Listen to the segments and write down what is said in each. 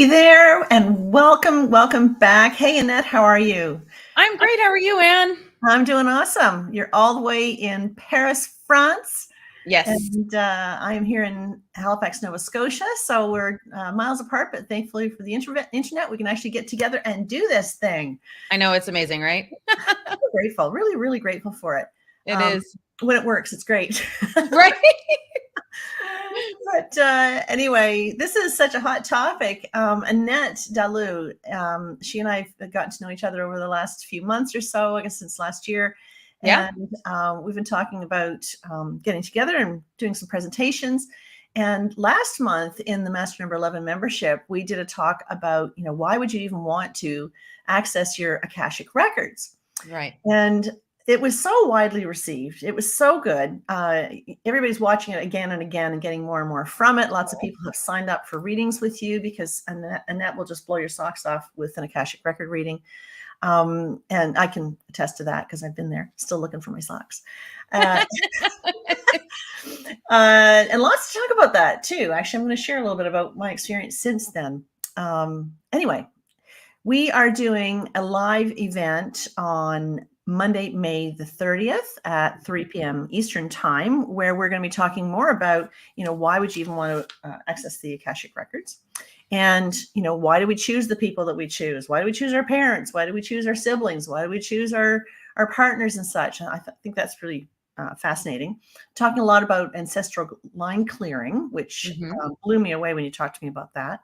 Hey there, and welcome back. Hey, Annette, how are you? I'm great. How are you, Anne? I'm doing awesome. You're all the way in Paris, France, Yes, and I am here in Halifax, Nova Scotia. So we're miles apart, but thankfully for the internet, we can actually get together and do this thing. I know it's amazing, right? I'm grateful, really, really grateful for it. It Um, is. when it works, it's great. Right. But anyway, this is such a hot topic. Annette Dalloo, she and I have gotten to know each other over the last few months or so, I guess since last year. Yeah. And we've been talking about getting together and doing some presentations. And last month in the Master Number 11 membership, we did a talk about, why would you even want to access your Akashic records? Right. And it was so widely received. It was so good. Everybody's watching it again and again and getting more and more from it. Lots of people have signed up for readings with you because Annette will just blow your socks off with an Akashic record reading. And I can attest to that because I've been there, still looking for my socks. Uh, and lots to talk about that too. Actually, I'm going to share a little bit about my experience since then. Anyway, we are doing a live event on Monday, May the 30th at 3 p.m. Eastern time, where we're going to be talking more about, why would you even want to access the Akashic records? And, why do we choose the people that we choose? Why do we choose our parents? Why do we choose our siblings? Why do we choose our partners and such? And I think that's really fascinating. Talking a lot about ancestral line clearing, which blew me away when you talked to me about that.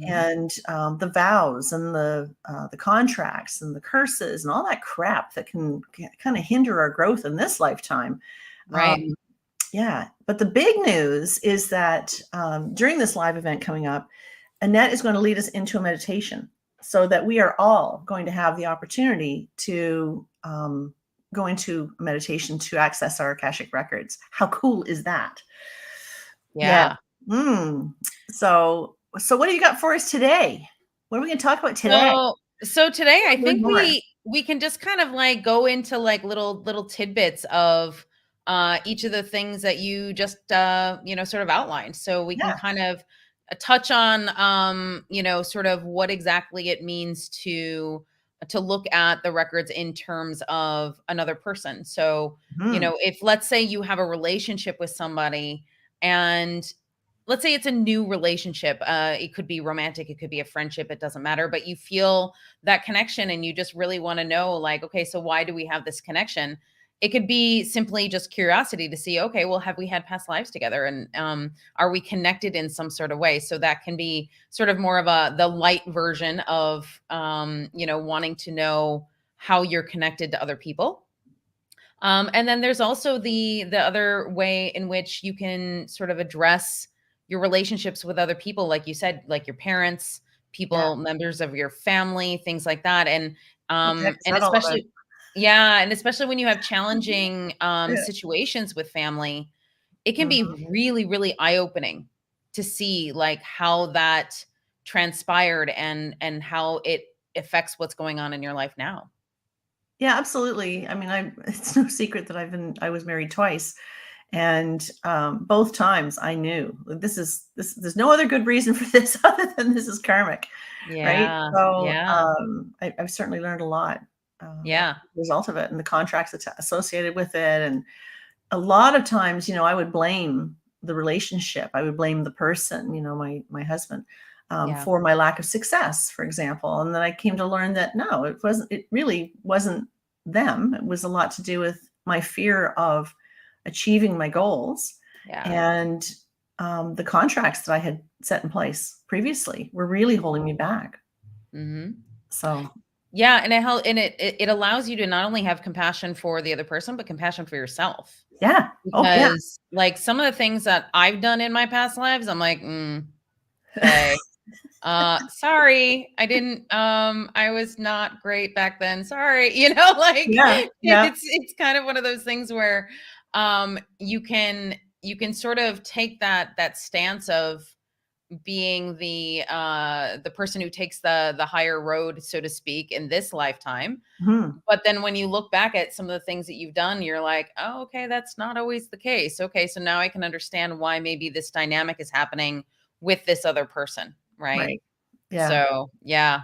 And the vows and the contracts and the curses and all that crap that can kind of hinder our growth in this lifetime. Right. Yeah. But the big news is that during this live event coming up, Annette is going to lead us into a meditation so that we are all going to have the opportunity to go into a meditation to access our Akashic records. How cool is that? Yeah. Yeah. So what do you got for us today? What are we going to talk about today? So today I Learn think more. we can just kind of like go into like little tidbits of each of the things that you just sort of outlined. So we can Yeah. kind of touch on sort of what exactly it means to look at the records in terms of another person. So, Mhm. if let's say you have a relationship with somebody and let's say it's a new relationship, it could be romantic, it could be a friendship, it doesn't matter, but you feel that connection and you just really want to know, like, okay, so why do we have this connection? It could be simply just curiosity to see, okay, well, have we had past lives together, and are we connected in some sort of way? So that can be sort of more of the light version of wanting to know how you're connected to other people. And then there's also the other way in which you can sort of address your relationships with other people, like you said, like your parents, Yeah. people, members of your family, things like that. And What the heck is and that all about? especially yeah, and especially when you have challenging Yeah. situations with family, it can be Mhm. really, really eye-opening to see like how that transpired and how it affects what's going on in your life now. Yeah, absolutely. I mean, it's no secret that I was married twice. And both times I knew like, there's no other good reason for this other than this is karmic. Right. Yeah, So yeah, I've certainly learned a lot as yeah, a result of it and the contracts associated with it. And a lot of times, I would blame the relationship. I would blame the person, my husband, yeah. for my lack of success, for example. And then I came to learn that no, it really wasn't them. It was a lot to do with my fear of achieving my goals Yeah. and the contracts that I had set in place previously were really holding me back. Mhm. So Yeah, and it allows you to not only have compassion for the other person, but compassion for yourself. yeah. Oh yeah. Because, like, some of the things that I've done in my past lives, I'm like, okay. Sorry, I didn't, I was not great back then. Sorry." Like, Yeah. Yeah. it's kind of one of those things where, you can sort of take that stance of being the person who takes the higher road, so to speak, in this lifetime. Mhm. But then when you look back at some of the things that you've done, you're like, oh, okay, that's not always the case. Okay, so now I can understand why maybe this dynamic is happening with this other person, right? Right. Yeah. So, yeah.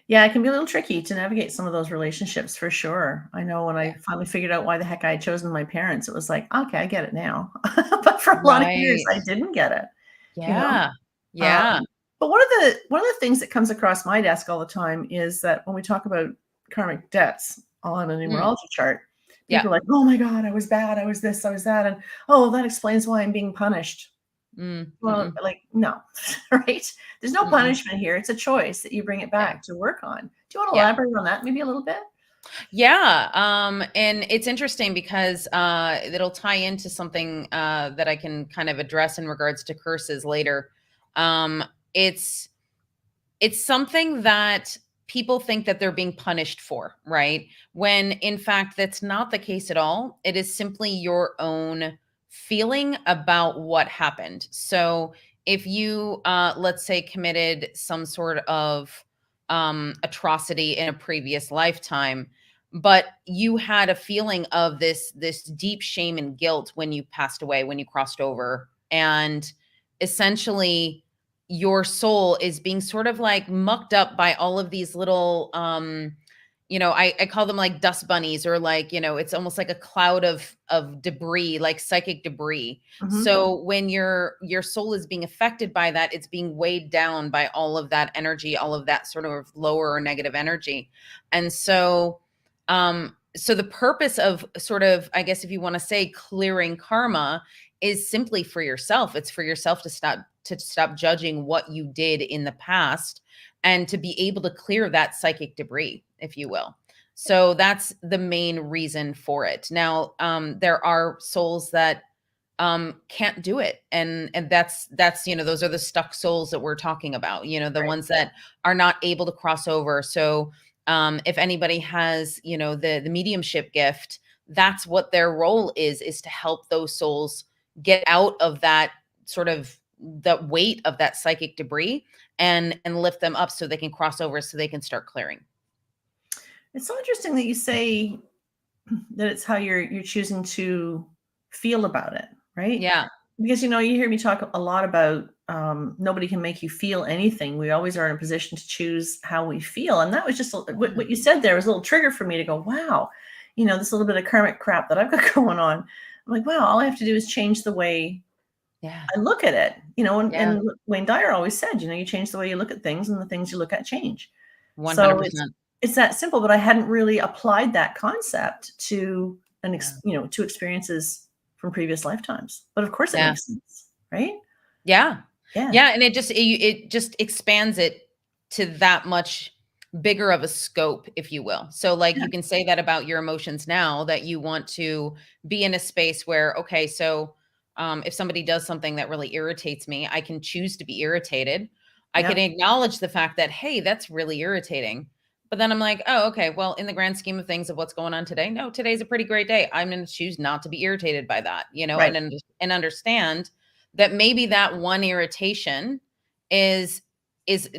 Yeah, it can be a little tricky to navigate some of those relationships for sure. I know when Yeah. I finally figured out why the heck I had chosen my parents, it was like, "Okay, I get it now." But for a lot of years, Right. I didn't get it, you know? Yeah. Um, Yeah. but one of the things that comes across my desk all the time is that when we talk about karmic debts on a Mm. numerology chart, Yeah. people are like, "Oh my god, I was bad, I was this, I was that," and, "Oh, that explains why I'm being punished." Mm. Well, Mm-mm. like, no, right? There's no Mm-mm. punishment here. It's a choice that you bring it Yeah. back to work on. Do you want to Yeah. elaborate on that maybe a little bit? Yeah, and it's interesting because it'll tie into something that I can kind of address in regards to curses later. Um, it's it's something that people think that they're being punished for, right? When in fact that's not the case at all. It is simply your own feeling about what happened. So if you let's say committed some sort of atrocity in a previous lifetime, but you had a feeling of this deep shame and guilt when you passed away, when you crossed over, and essentially your soul is being sort of like mucked up by all of these little I call them like dust bunnies, or like, it's almost like a cloud of debris, like psychic debris. Mhm. So when your soul is being affected by that, it's being weighed down by all of that energy, all of that sort of lower or negative energy. And so the purpose of sort of, I guess if you want to say, clearing karma is simply for yourself. It's for yourself to stop judging what you did in the past, and to be able to clear that psychic debris, if you will. So that's the main reason for it. Now, there are souls that can't do it, and that's those are the stuck souls that we're talking about. The Right. ones that are not able to cross over. So if anybody has the mediumship gift, that's what their role is to help those souls get out of that sort of the weight of that psychic debris, and lift them up so they can cross over, so they can start clearing. It's so interesting that you say that it's how you're choosing to feel about it, right? Yeah. Because, you hear me talk a lot about, nobody can make you feel anything. We always are in a position to choose how we feel, and that was just what you said there was a little trigger for me to go, "Wow," this little bit of karmic crap that I've got going on. I'm like, "Wow, all I have to do is change the way Yeah. I look at it," and Yeah. Wayne Dyer always said, "You change the way you look at things, and the things you look at change." So it's 100%. it's that simple, but I hadn't really applied that concept to Yeah. to experiences from previous lifetimes. But of course it Yeah. makes sense, right? Yeah. Yeah. Yeah, and it just expands it to that much bigger of a scope, if you will. So, like, Yeah. you can say that about your emotions now, that you want to be in a space where, okay, so, if somebody does something that really irritates me, I can choose to be irritated. I can Yep. acknowledge the fact that, "Hey, that's really irritating." But then I'm like, "Oh, okay, well, in the grand scheme of things of what's going on today, no, today's a pretty great day. I'm gonna choose not to be irritated by that," Right. and understand that maybe that one irritation is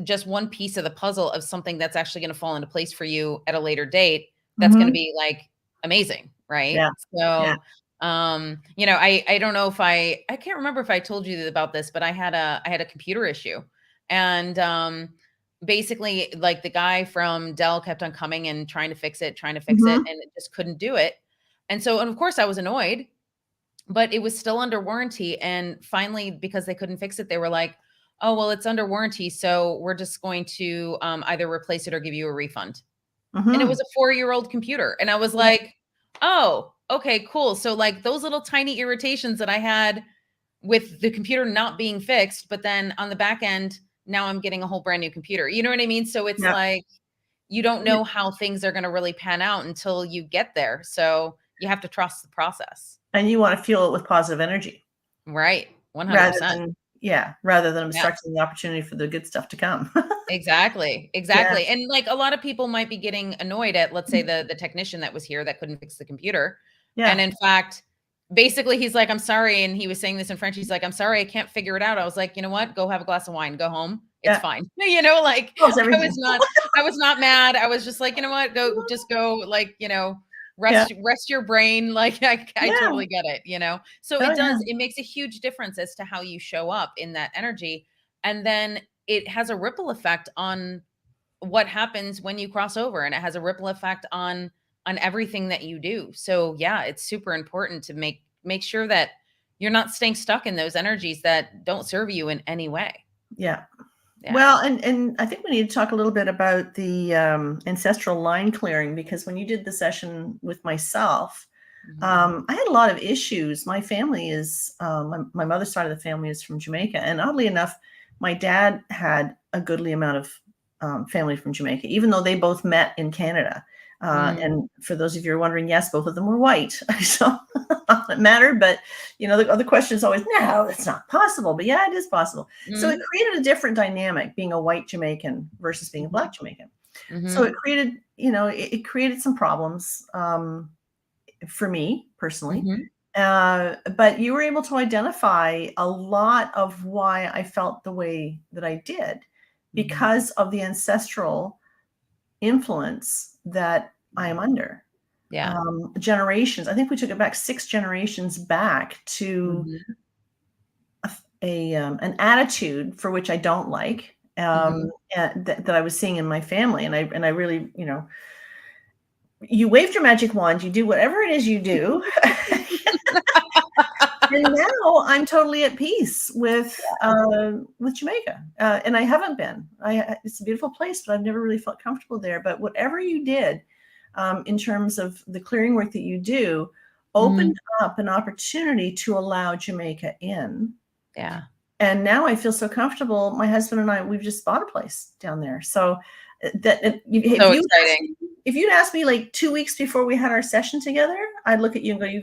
just one piece of the puzzle of something that's actually going to fall into place for you at a later date, that's going to Mhm. be like amazing, right? Yeah. Yeah. So I don't know if I can't remember if I told you about this, but I had a computer issue. And basically, like, the guy from Dell kept on coming and trying to fix it, Mhm. and it just couldn't do it. And of course I was annoyed, but it was still under warranty, and finally, because they couldn't fix it, they were like, "Oh, well, it's under warranty, so we're just going to, either replace it or give you a refund." And it was Mhm. a 4-year-old computer, and I was Yep. like, "Oh, okay, cool." So, like, those little tiny irritations that I had with the computer not being fixed, but then on the back end, now I'm getting a whole brand new computer. You know what I mean? So it's Yep. like, you don't Yeah. know how things are gonna really pan out until you get there, so you have to trust the process. And you wanna fuel it with positive energy Right, rather 100%. than yeah, rather than Yeah, obstructing the opportunity for the good stuff to come. exactly, Yeah. exactly, and, like, a lot of people might be getting annoyed at, let's say, the technician that was here that couldn't fix the computer, and Yeah. in fact, basically, he's like, "I'm sorry," and he was saying this in French, he's like, "I'm sorry, I can't figure it out." I was like, "You know what? Go have a glass of wine, go home, it's Yeah. fine." Like, Solves I everything. was not I was not mad, I was just like, "You know what? Go, like, Yeah. rest your brain," like, I Yeah. totally get it. So Oh, it yeah. makes a huge difference as to how you show up in that energy, and then it has a ripple effect on what happens when you cross over, and it has a ripple effect on everything that you do. So yeah, it's super important to make sure that you're not staying stuck in those energies that don't serve you in any way. Yeah. Yeah. Well, and I think we need to talk a little bit about the ancestral line clearing, because when you did the session with myself, Mhm. I had a lot of issues. My family is, my mother's side of the family is from Jamaica. And oddly enough, my dad had a goodly amount of family from Jamaica, even though they both met in Canada. Mm. And for those of you who are wondering, yes, both of them were white. So it mattered. But, the other question is always, no, that's not possible. But yeah, it is possible. So it Mhm. created a different dynamic being a white Jamaican versus being a Mhm. black Jamaican. So Mhm. it created, it created some problems. For me personally. Mhm. But you were able to identify a lot of why I felt the way that I did Mhm. because of the ancestral influence that I am Yeah. under. Yeah. Generations. I think we took it back 6 generations back to Mhm. an attitude for which I don't like, Mhm. and that I was seeing in my family, and I really, you waved your magic wand, you do whatever it is you do. And now I'm totally at peace with Jamaica, and I haven't been. It's a beautiful place, but I've never really felt comfortable there. But whatever you did, in terms of the clearing work that you do, Mhm. opened up an opportunity to allow Jamaica in. Yeah. And now I feel so comfortable. My husband and I, we've just bought a place down there. So if So you asked exciting. me, if you'd asked me like 2 weeks before we had our session together, I'd look at you and go, "You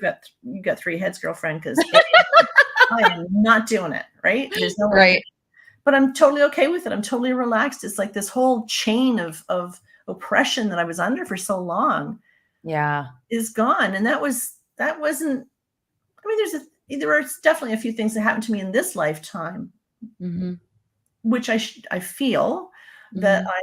got three heads, girlfriend," because I am not doing it. Right? There's no way. Right. But I'm totally okay with it. I'm totally relaxed. It's like this whole chain of oppression that I was under for so long Yeah. is gone, and that wasn't. I mean, there are definitely a few things that happened to me in this lifetime, Mhm. which I feel that Mhm. I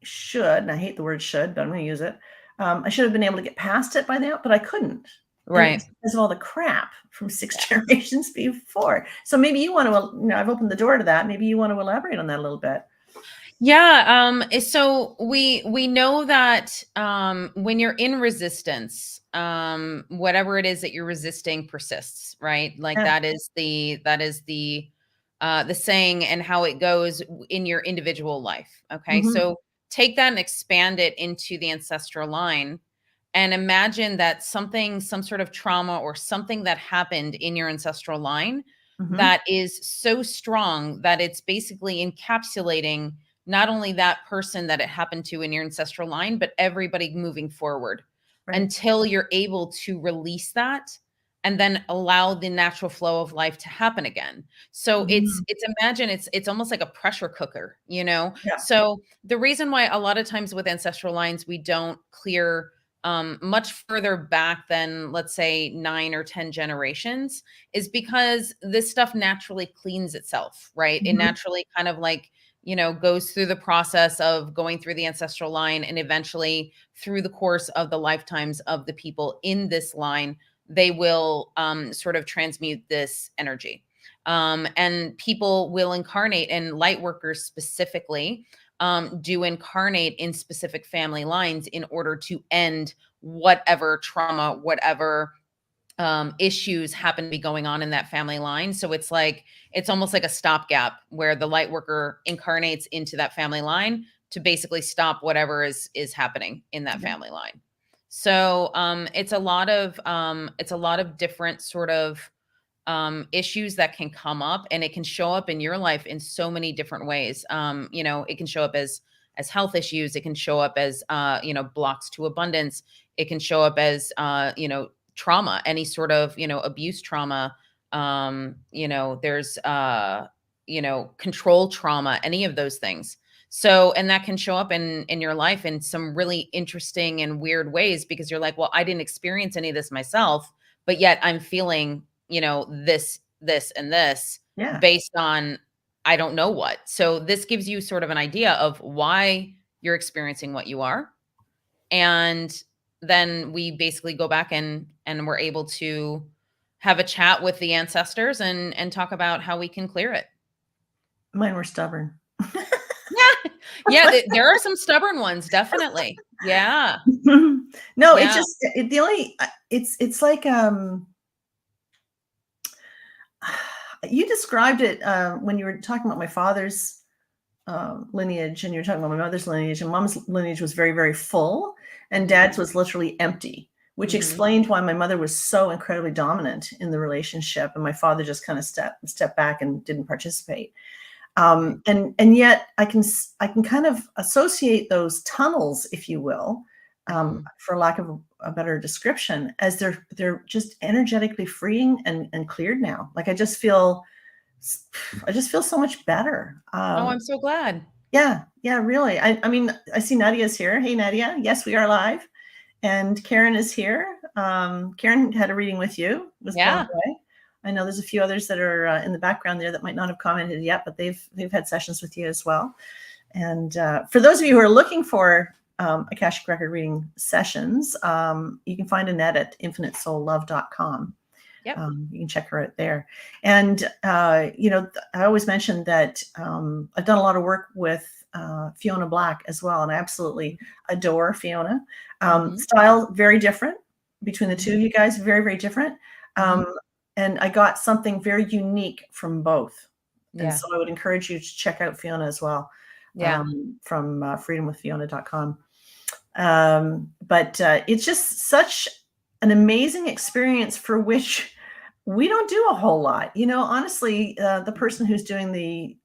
should, and I hate the word should, but I'm going to use it. I should have been able to get past it by now, but I couldn't. And it Right. was because of all the crap from 6 generations before. So maybe you want to, I've opened the door to that. Maybe you want to elaborate on that a little bit. Yeah, so we know that when you're in resistance, whatever it is that you're resisting persists, right? Like Yeah. that is the saying and how it goes in your individual life. Okay. Hmm. So take that and expand it into the ancestral line, and imagine that some sort of trauma or something that happened in your ancestral line Hmm. that is so strong that it's basically encapsulating not only that person that it happened to in your ancestral line, but everybody moving forward Right. until you're able to release that and then allow the natural flow of life to happen again. So Hmm. it's imagine it's almost like a pressure cooker, you know? Yeah. So the reason why a lot of times with ancestral lines we don't clear much further back than, let's say, 9 or 10 generations is because this stuff naturally cleans itself, right? It Hmm. naturally kind of like, goes through the process of going through the ancestral line, and eventually through the course of the lifetimes of the people in this line, they will sort of transmute this energy. And people will incarnate, and light workers specifically do incarnate in specific family lines in order to end whatever trauma, whatever issues happen to be going on in that family line. So it's almost like a stopgap where the light worker incarnates into that family line to basically stop whatever is happening in that Yeah. family line. So it's a lot of different sort of issues that can come up, and it can show up in your life in so many different ways. It can show up as health issues. It can show up as blocks to abundance. It can show up as trauma, any sort of abuse trauma. There's control trauma, any of those things. So, and that can show up in your life in some really interesting and weird ways, because you're like, well, I didn't experience any of this myself, but yet I'm feeling this and this Yeah. based on I don't know what. So this gives you sort of an idea of why you're experiencing what you are. And then we basically go back and we're able to have a chat with the ancestors and talk about how we can clear it. Mine were stubborn. Yeah. Yeah, there are some stubborn ones, definitely. Yeah. No, it Yeah. just the only it's like you described it when you were talking about my father's lineage, and you were talking about my mother's lineage, and mom's lineage was very, very full, and dad's was literally empty, which Mhm. explained why my mother was so incredibly dominant in the relationship, and my father just kind of stepped back and didn't participate. Right. And yet I can kind of associate those tunnels, if you will, Mhm. for lack of a better description, as they're just energetically freeing and cleared now. Like I just feel so much better. Oh, I'm so glad. Yeah, yeah, really. I mean, I see Nadia's here. Hey, Nadia. Yes, we are live. And Karen is here. Karen had a reading with you, was blown Yeah. away. I know there's a few others that are in the background there that might not have commented yet, but they've had sessions with you as well. And for those of you who are looking for Akashic Record reading sessions, you can find Annette at infinitesoullove.com. Yep. You can check her out there. And, I always mention that I've done a lot of work with Fiona Black as well. And I absolutely adore Fiona. Mhm. Style very different between the two of Mhm. you guys, very, very different. Mhm. Um, and I got something very unique from both. And Yeah. so I would encourage you to check out Fiona as well, Yeah. from freedomwithfiona.com. But it's just such an amazing experience for which we don't do a whole lot. Honestly, the person who's doing the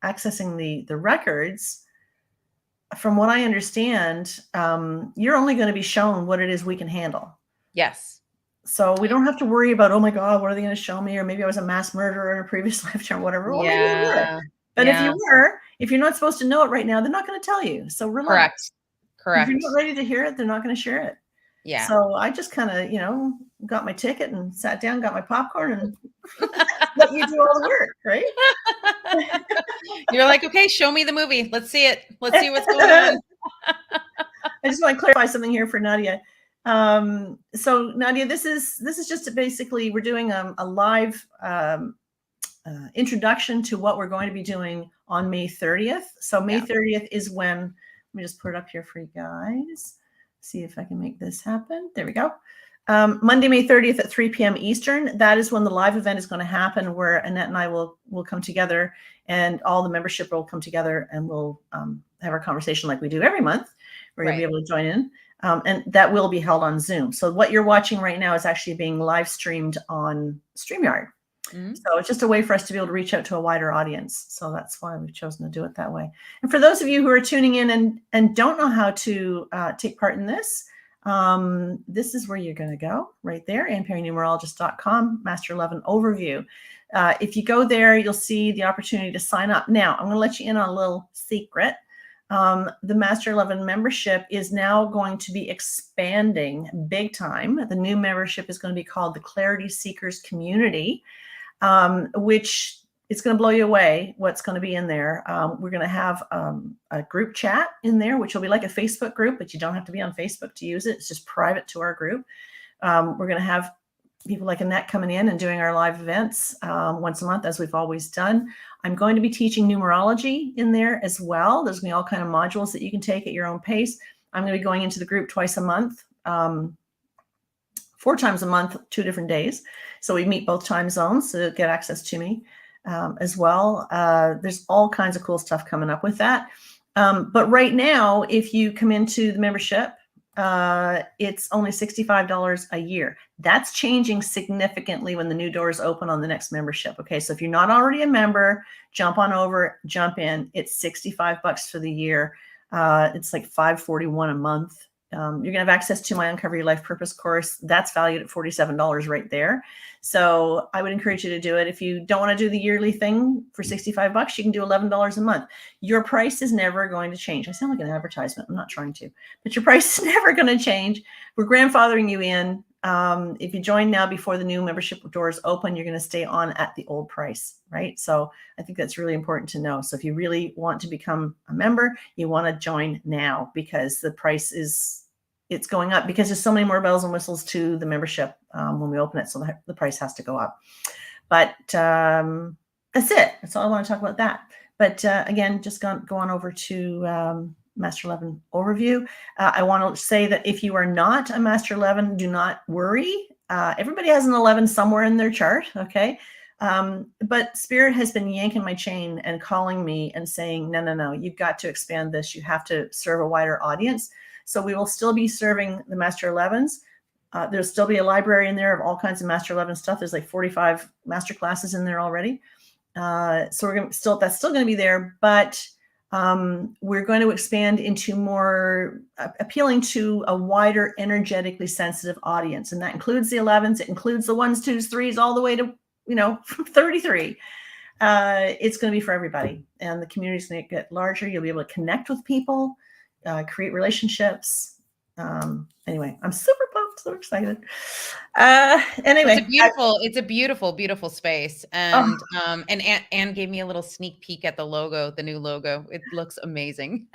accessing the records, from what I understand, you're only going to be shown what it is we can handle. Yes. So we don't have to worry about, oh my God, what are they going to show me? Or maybe I was a mass murderer in a previous lifetime, whatever. Well, maybe you were. Yeah. But Yeah. if you're not supposed to know it right now, they're not going to tell you. So Correct. relax. If you're not Correct. ready to hear it, they're not going to share it. Yeah. So I just kind of, got my ticket and sat down, got my popcorn, and let you do all the work, right? You're like, "Okay, show me the movie. Let's see it. Let's see what's going I on." just want to clarify something here for Nadia. So Nadia, this is just basically, we're doing a live introduction to what we're going to be doing on May 30th. So May Yeah. 30th is when, let me just put it up here for you guys. See if I can make this happen. There we go. Monday, May 30th at 3 p.m. Eastern. That is when the live event is going to happen, where Annette and I will come together, and all the membership will come together, and we'll have our conversation like we do every month, where you'll be Right. able to join in. And that will be held on Zoom. So what you're watching right now is actually being live streamed on StreamYard. Mhm. So it's just a way for us to be able to reach out to a wider audience. So that's why we've chosen to do it that way. And for those of you who are tuning in and don't know how to take part in this, this is where you're going to go right there, AnnPerryNumerologist.com, Master 11 Overview. If you go there, you'll see the opportunity to sign up. Now, I'm going to let you in on a little secret. The Master 11 membership is now going to be expanding big time. The new membership is going to be called the Clarity Seekers Community, which it's going to blow you away what's going to be in there. We're going to have a group chat in there, which will be like a Facebook group, but you don't have to be on Facebook to use it. It's just private to our group. We're going to have people like Annette coming in and doing our live events once a month, as we've always done. I'm going to be teaching numerology in there as well. There's going to be all kind of modules that you can take at your own pace. I'm going to be going into the group twice a month, 4 times a month, 2 different days. So we meet both time zones to get access to me as well. There's all kinds of cool stuff coming up with that. But right now, if you come into the membership, it's only $65 a year. That's changing significantly when the new doors open on the next membership. Okay, so if you're not already a member, jump on over, jump in. It's $65 for the year. It's like $541 a month. You're going to have access to my Uncover Your Life Purpose course. That's valued at $47 right there. So I would encourage you to do it. If you don't want to do the yearly thing for $65, you can do $11 a month. Your price is never going to change. I sound like an advertisement. I'm not trying to, but your price is never going to change. We're grandfathering you in. If you join now before the new membership doors open, you're going to stay on at the old price, right? So I think that's really important to know. So if you really want to become a member, you want to join now, because the price it's going up, because there's so many more bells and whistles to the membership when we open it. So the price has to go up. But that's it. That's all I want to talk about that. But again, just go on over to Master 11 overview. I want to say that if you are not a Master 11, do not worry. Everybody has an 11 somewhere in their chart, okay? But Spirit has been yanking my chain and calling me and saying, no, no, no, you've got to expand this. You have to serve a wider audience. So we will still be serving the Master 11s. There'll still be a library in there of all kinds of Master 11 stuff. There's like 45 master classes in there already. So we're going to that's still going to be there, but we're going to expand into more appealing to a wider energetically sensitive audience. And that includes the 11s. It includes the 1s, 2s, 3s, all the way to, 33. It's going to be for everybody. And the community is going to get larger. You'll be able to connect with people, create relationships. Anyway, I'm super pumped, so excited. Anyway, it's a beautiful space. And and Anne gave me a little sneak peek at the logo, the new logo. It looks amazing.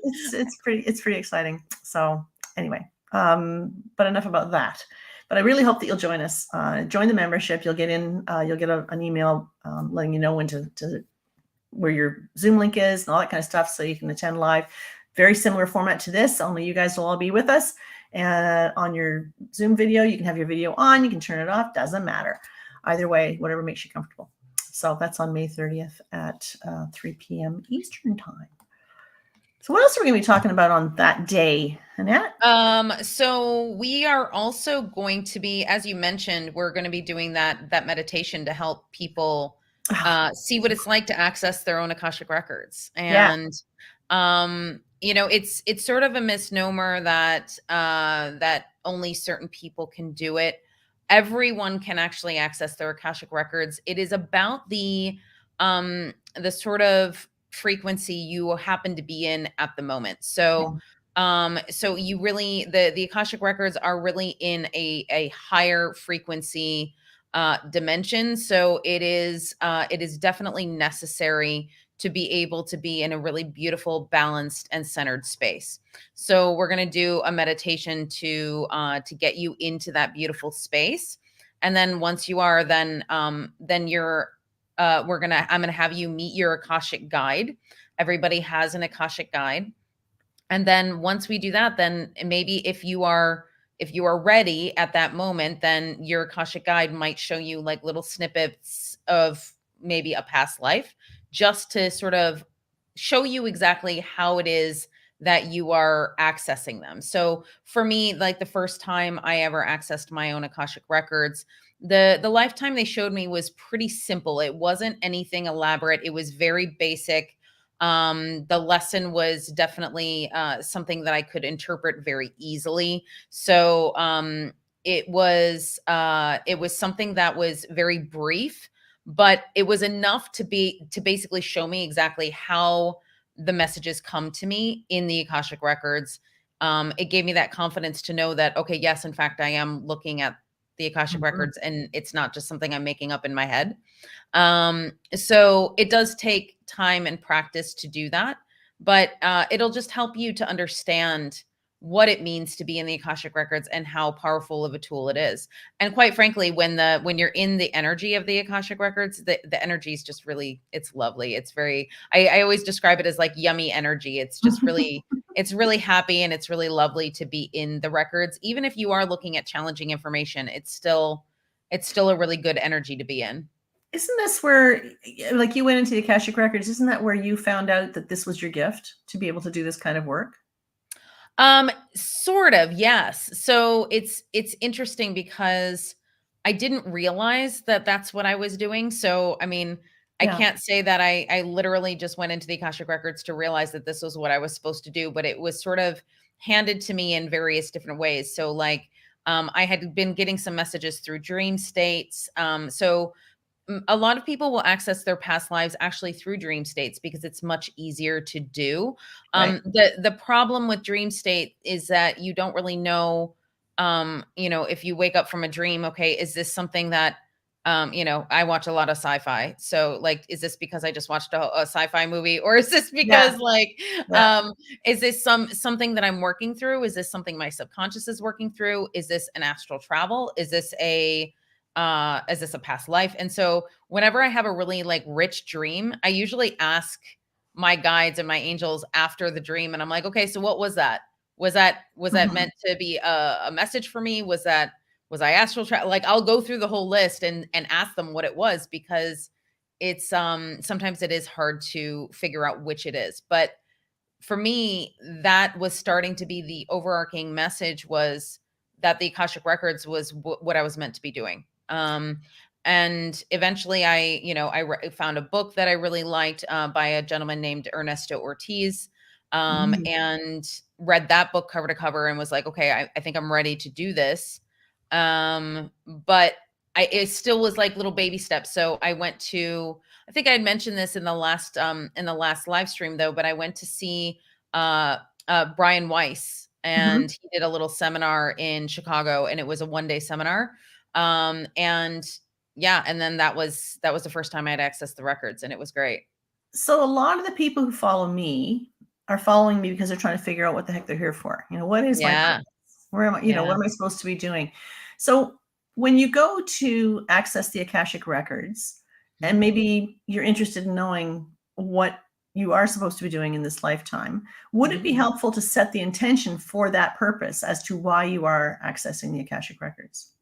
it's pretty exciting. So anyway, but enough about that. But I really hope that you'll join us. Join the membership. You'll get in. You'll get an email letting you know when to where your Zoom link is and all that kind of stuff, so you can attend live. Very similar format to this, only you guys will all be with us. And on your Zoom video, you can have your video on, you can turn it off, doesn't matter. Either way, whatever makes you comfortable. So that's on May 30th at 3 p.m. Eastern time. So what else are we going to be talking about on that day, Annette? So we are also going to be, as you mentioned, we're going to be doing that meditation to help people see what it's like to access their own Akashic records. And it's sort of a misnomer that that only certain people can do it. Everyone can actually access their Akashic records. It is about the sort of frequency you happen to be in at the moment. So so you really, the Akashic records are really in a higher frequency dimension. So it is definitely necessary to be able to be in a really beautiful, balanced, and centered space. So we're going to do a meditation to get you into that beautiful space. And then once you are, then you're I'm going to have you meet your Akashic guide. Everybody has an Akashic guide. And then once we do that, then maybe if you are ready at that moment, then your Akashic guide might show you like little snippets of maybe a past life, just to sort of show you exactly how it is that you are accessing them. So for me, like the first time I ever accessed my own Akashic records, the lifetime they showed me was pretty simple. It wasn't anything elaborate. It was very basic. The lesson was definitely something that I could interpret very easily. So it was something that was very brief, but it was enough to basically show me exactly how the messages come to me in the Akashic records. It gave me that confidence to know that, okay, yes, in fact, I am looking at the Akashic records and it's not just something I'm making up in my head. So it does take time and practice to do that, but it'll just help you to understand what it means to be in the Akashic records and how powerful of a tool it is. And quite frankly, when you're in the energy of the Akashic records, the energy is just really, it's lovely. It's very, I always describe it as like yummy energy. It's just really, it's really happy and it's really lovely to be in the records. Even if you are looking at challenging information, it's still a really good energy to be in. Isn't this where, like, you went into the Akashic records? Isn't that where you found out that this was your gift to be able to do this kind of work? Sort of, yes. So it's interesting because I didn't realize that that's what I was doing. So, I mean, I can't say that I literally just went into the Akashic records to realize that this was what I was supposed to do, but it was sort of handed to me in various different ways. So like, I had been getting some messages through dream states. So a lot of people will access their past lives actually through dream states because it's much easier to do. Right. The problem with dream state is that you don't really know, if you wake up from a dream, okay, is this something that, I watch a lot of sci-fi. So like, is this because I just watched a sci-fi movie, or is this because is this something that I'm working through? Is this something my subconscious is working through? Is this an astral travel? Is this is this a past life? And so whenever I have a really like rich dream, I usually ask my guides and my angels after the dream, and I'm like, okay, so what was that? Was that Mhm. meant to be a message for me? Was I astral like I'll go through the whole list and ask them what it was, because it's sometimes it is hard to figure out which it is. But for me, that was starting to be the overarching message, was that the Akashic Records was what I was meant to be doing. And eventually found a book that I really liked, by a gentleman named Ernesto Ortiz, Mhm. and read that book cover to cover and was like, okay, I think I'm ready to do this. But it still was like little baby steps. So I went to, I think I had mentioned this in the last live stream though, but I went to see uh Brian Weiss, Mhm. and he did a little seminar in Chicago, and it was a 1-day seminar. And yeah, and then that was the first time I had accessed the records, and it was great. So a lot of the people who follow me are following me because they're trying to figure out what the heck they're here for. What is my Yeah. purpose? Where am I, what Yeah. am I supposed to be doing? So when you go to access the Akashic Records, Mhm. and maybe you're interested in knowing what you are supposed to be doing in this lifetime, would it Mhm. be helpful to set the intention for that purpose as to why you are accessing the Akashic Records?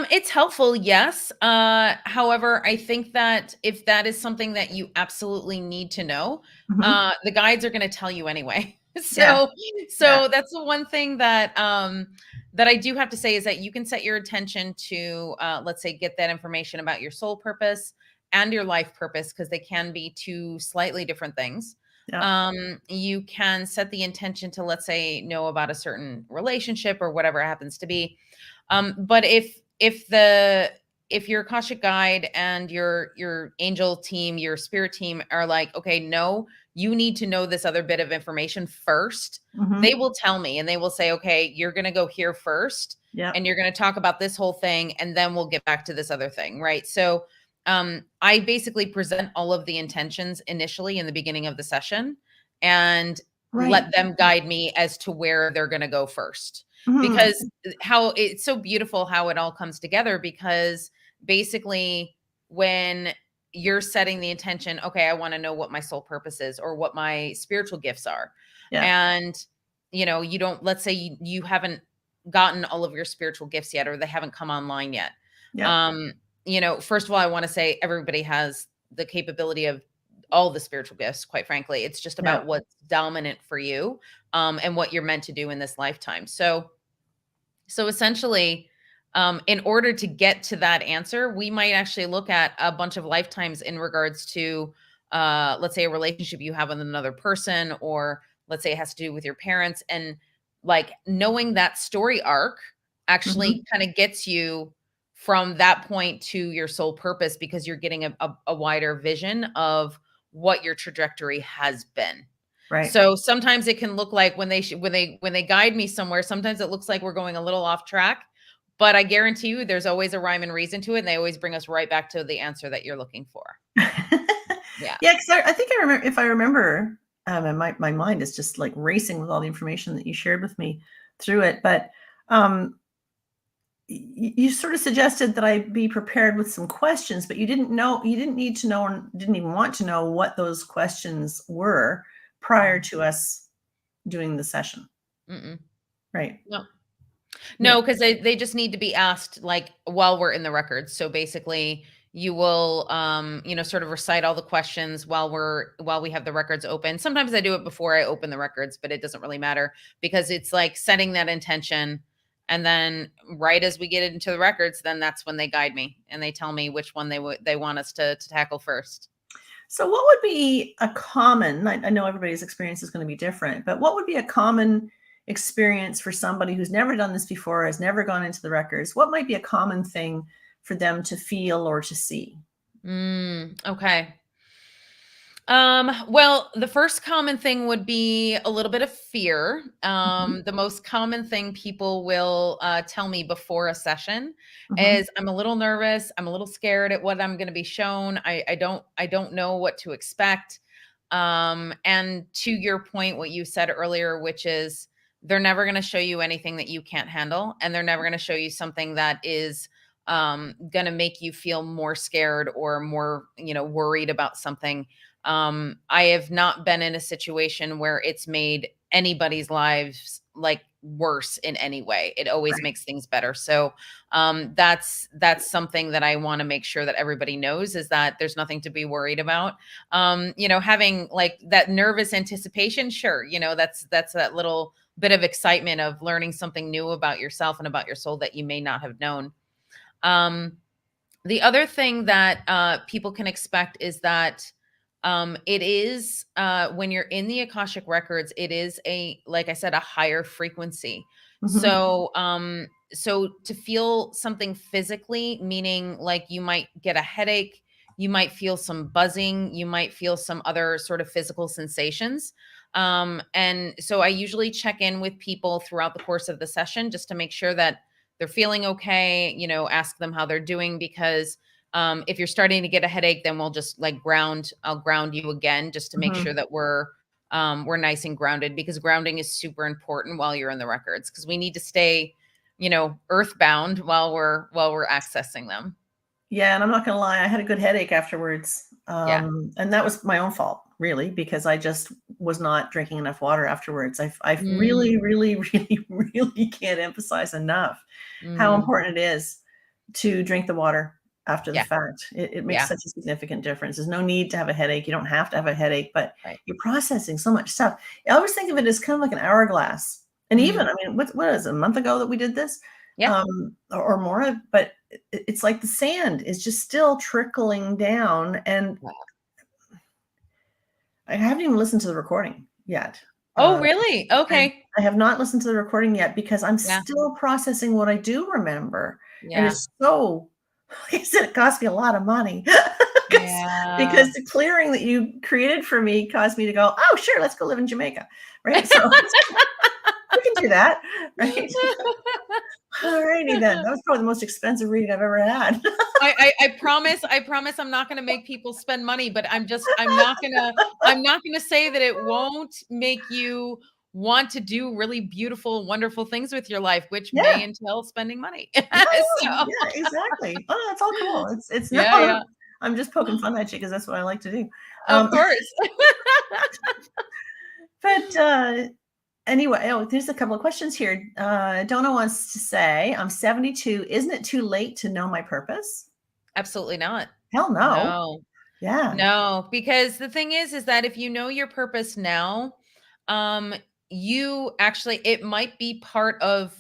It's helpful, yes. However, I think that if that is something that you absolutely need to know, Mhm. the guides are going to tell you anyway. Yeah. so, Yeah. so that's the one thing that I do have to say, is that you can set your attention to, let's say, get that information about your soul purpose and your life purpose, because they can be two slightly different things. Yeah. You can set the intention to, let's say, know about a certain relationship or whatever it happens to be. But if your Akashic guide and your angel team, your spirit team are like, okay, no, you need to know this other bit of information first, they Mhm. will tell me, and they will say, okay, you're going to go here first, Yeah. and you're going to talk about this whole thing, and then we'll get back to this other thing, right? So I basically present all of the intentions initially in the beginning of the session, and Right. let them guide me as to where they're going to go first, Mhm. because how it's so beautiful how it all comes together, because basically when you're setting the intention, okay, I want to know what my soul purpose is or what my spiritual gifts are. Yeah. And you don't, let's say you haven't gotten all of your spiritual gifts yet, or they haven't come online yet. Yeah. um First of all, I want to say everybody has the capability of all the spiritual gifts, quite frankly. It's just Yeah. about what's dominant for you, and what you're meant to do in this lifetime. So essentially, in order to get to that answer, we might actually look at a bunch of lifetimes in regards to, let's say, a relationship you have with another person, or let's say it has to do with your parents. And like knowing that story arc actually Mhm. kind of gets you from that point to your soul purpose, because you're getting a wider vision of what your trajectory has been. Right. So sometimes it can look like when they guide me somewhere, sometimes it looks like we're going a little off track, but I guarantee you there's always a rhyme and reason to it, and they always bring us right back to the answer that you're looking for. Yeah. Yeah, because I think I remember, if I remember, and my mind is just like racing with all the information that you shared with me through it. But um, you sort of suggested that I be prepared with some questions, but you didn't need to know, and didn't even want to know what those questions were prior Mhm. to us doing the session. Mm-mm. Right. No. Yeah. No, because they just need to be asked like while we're in the records. So basically you will sort of recite all the questions while we have the records open. Sometimes I do it before I open the records, but it doesn't really matter, because it's like setting that intention. And then right as we get into the records, then that's when they guide me and they tell me which one they want us to tackle first. So, what would be a common, I know everybody's experience is going to be different, but what would be a common experience for somebody who's never done this before, has never gone into the records? What might be a common thing for them to feel or to see? Okay. Well, the first common thing would be a little bit of fear. Mhm. The most common thing people will tell me before a session Mhm. is, I'm a little nervous. I'm a little scared at what I'm going to be shown. I don't know what to expect. And to your point, what you said earlier, which is they're never going to show you anything that you can't handle, and they're never going to show you something that is gonna make you feel more scared or more, worried about something. I have not been in a situation where it's made anybody's lives like worse in any way. It always Right. makes things better. So that's something that I want to make sure that everybody knows, is that there's nothing to be worried about. Having like that nervous anticipation, sure, that's that little bit of excitement of learning something new about yourself and about your soul that you may not have known. Um, the other thing that people can expect is that it is, when you're in the Akashic records, it is like I said, a higher frequency. Hmm. So to feel something physically, meaning like you might get a headache, you might feel some buzzing, you might feel some other sort of physical sensations. And so I usually check in with people throughout the course of the session just to make sure that they're feeling okay, ask them how they're doing, because if you're starting to get a headache, then we'll just like I'll ground you again just to make Hmm. sure that we're nice and grounded, because grounding is super important while you're in the records, because we need to stay, earthbound while we're accessing them. Yeah, and I'm not gonna lie, I had a good headache afterwards. Yeah. And that was my own fault, really, because I just was not drinking enough water afterwards. I Mm, really, really, really, really can't emphasize enough how mm, important it is to drink the water after the yeah. fact. It makes Yeah. such a significant difference. There's no need to have a headache. You don't have to have a headache, but Right. you're processing so much stuff. I always think of it as kind of like an hourglass. And Hmm. even, I mean, what is it, a month ago that we did this? Yeah. Or more, but it's like the sand is just still trickling down. And Wow. I haven't even listened to the recording yet. Oh, Uh, really? I Okay. I have not listened to the recording yet because I'm Yeah. still processing what I do remember, and Yeah. it's so like I said, it cost me a lot of money because Yeah. the clearing that you created for me caused me to go, "Oh, sure, let's go live in Jamaica." Right? So, we can do that, right? Alrighty then. That was probably the most expensive reading I've ever had. I promise I'm not gonna make people spend money, but I'm not gonna say that it won't make you want to do really beautiful, wonderful things with your life, which may Yeah. entail spending money. Yeah, yeah, So yeah, exactly. Oh, that's all cool. It's no, yeah, yeah. I'm just poking fun at you because that's what I like to do. Of Um, course. but anyway, oh, there's a couple of questions here. Donna wants to say, I'm 72. Isn't it too late to know my purpose? Absolutely not. Hell no. No. Yeah. No, because the thing is that if you know your purpose now, um, you actually, it might be part of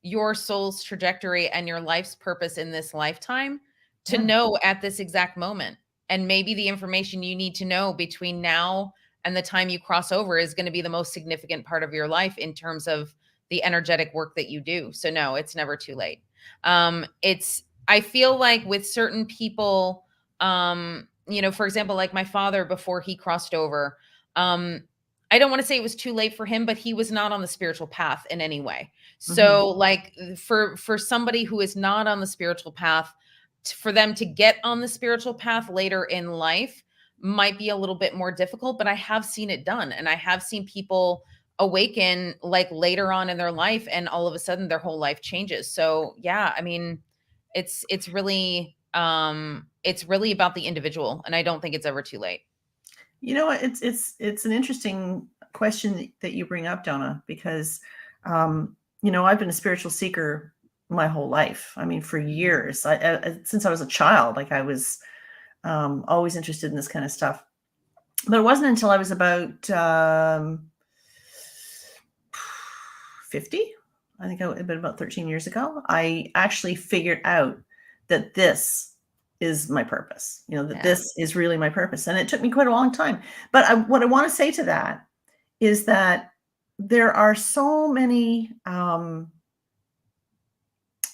your soul's trajectory and your life's purpose in this lifetime to Yeah. know at this exact moment. And maybe the information you need to know between now and the time you cross over is going to be the most significant part of your life in terms of the energetic work that you do. So no, it's never too late. I feel like with certain people, for example, like my father before he crossed over, um, I don't want to say it was too late for him, but he was not on the spiritual path in any way. Hmm. So, like for somebody who is not on the spiritual path, for them to get on the spiritual path later in life might be a little bit more difficult. But I have seen it done, and I have seen people awaken like later on in their life, and all of a sudden their whole life changes. So, yeah, I mean, it's really about the individual, and I don't think it's ever too late. You know what? It's an interesting question that you bring up, Donna, because I've been a spiritual seeker my whole life. I mean, for Mhm. years, since I was a child, like I was always interested in this kind of stuff. But it wasn't until I was about 50, I think it had been about 13 years ago, I actually figured out that this is my purpose, that Yeah. this is really my purpose. And it took me quite a long time. But what I want to say to that is that there are so many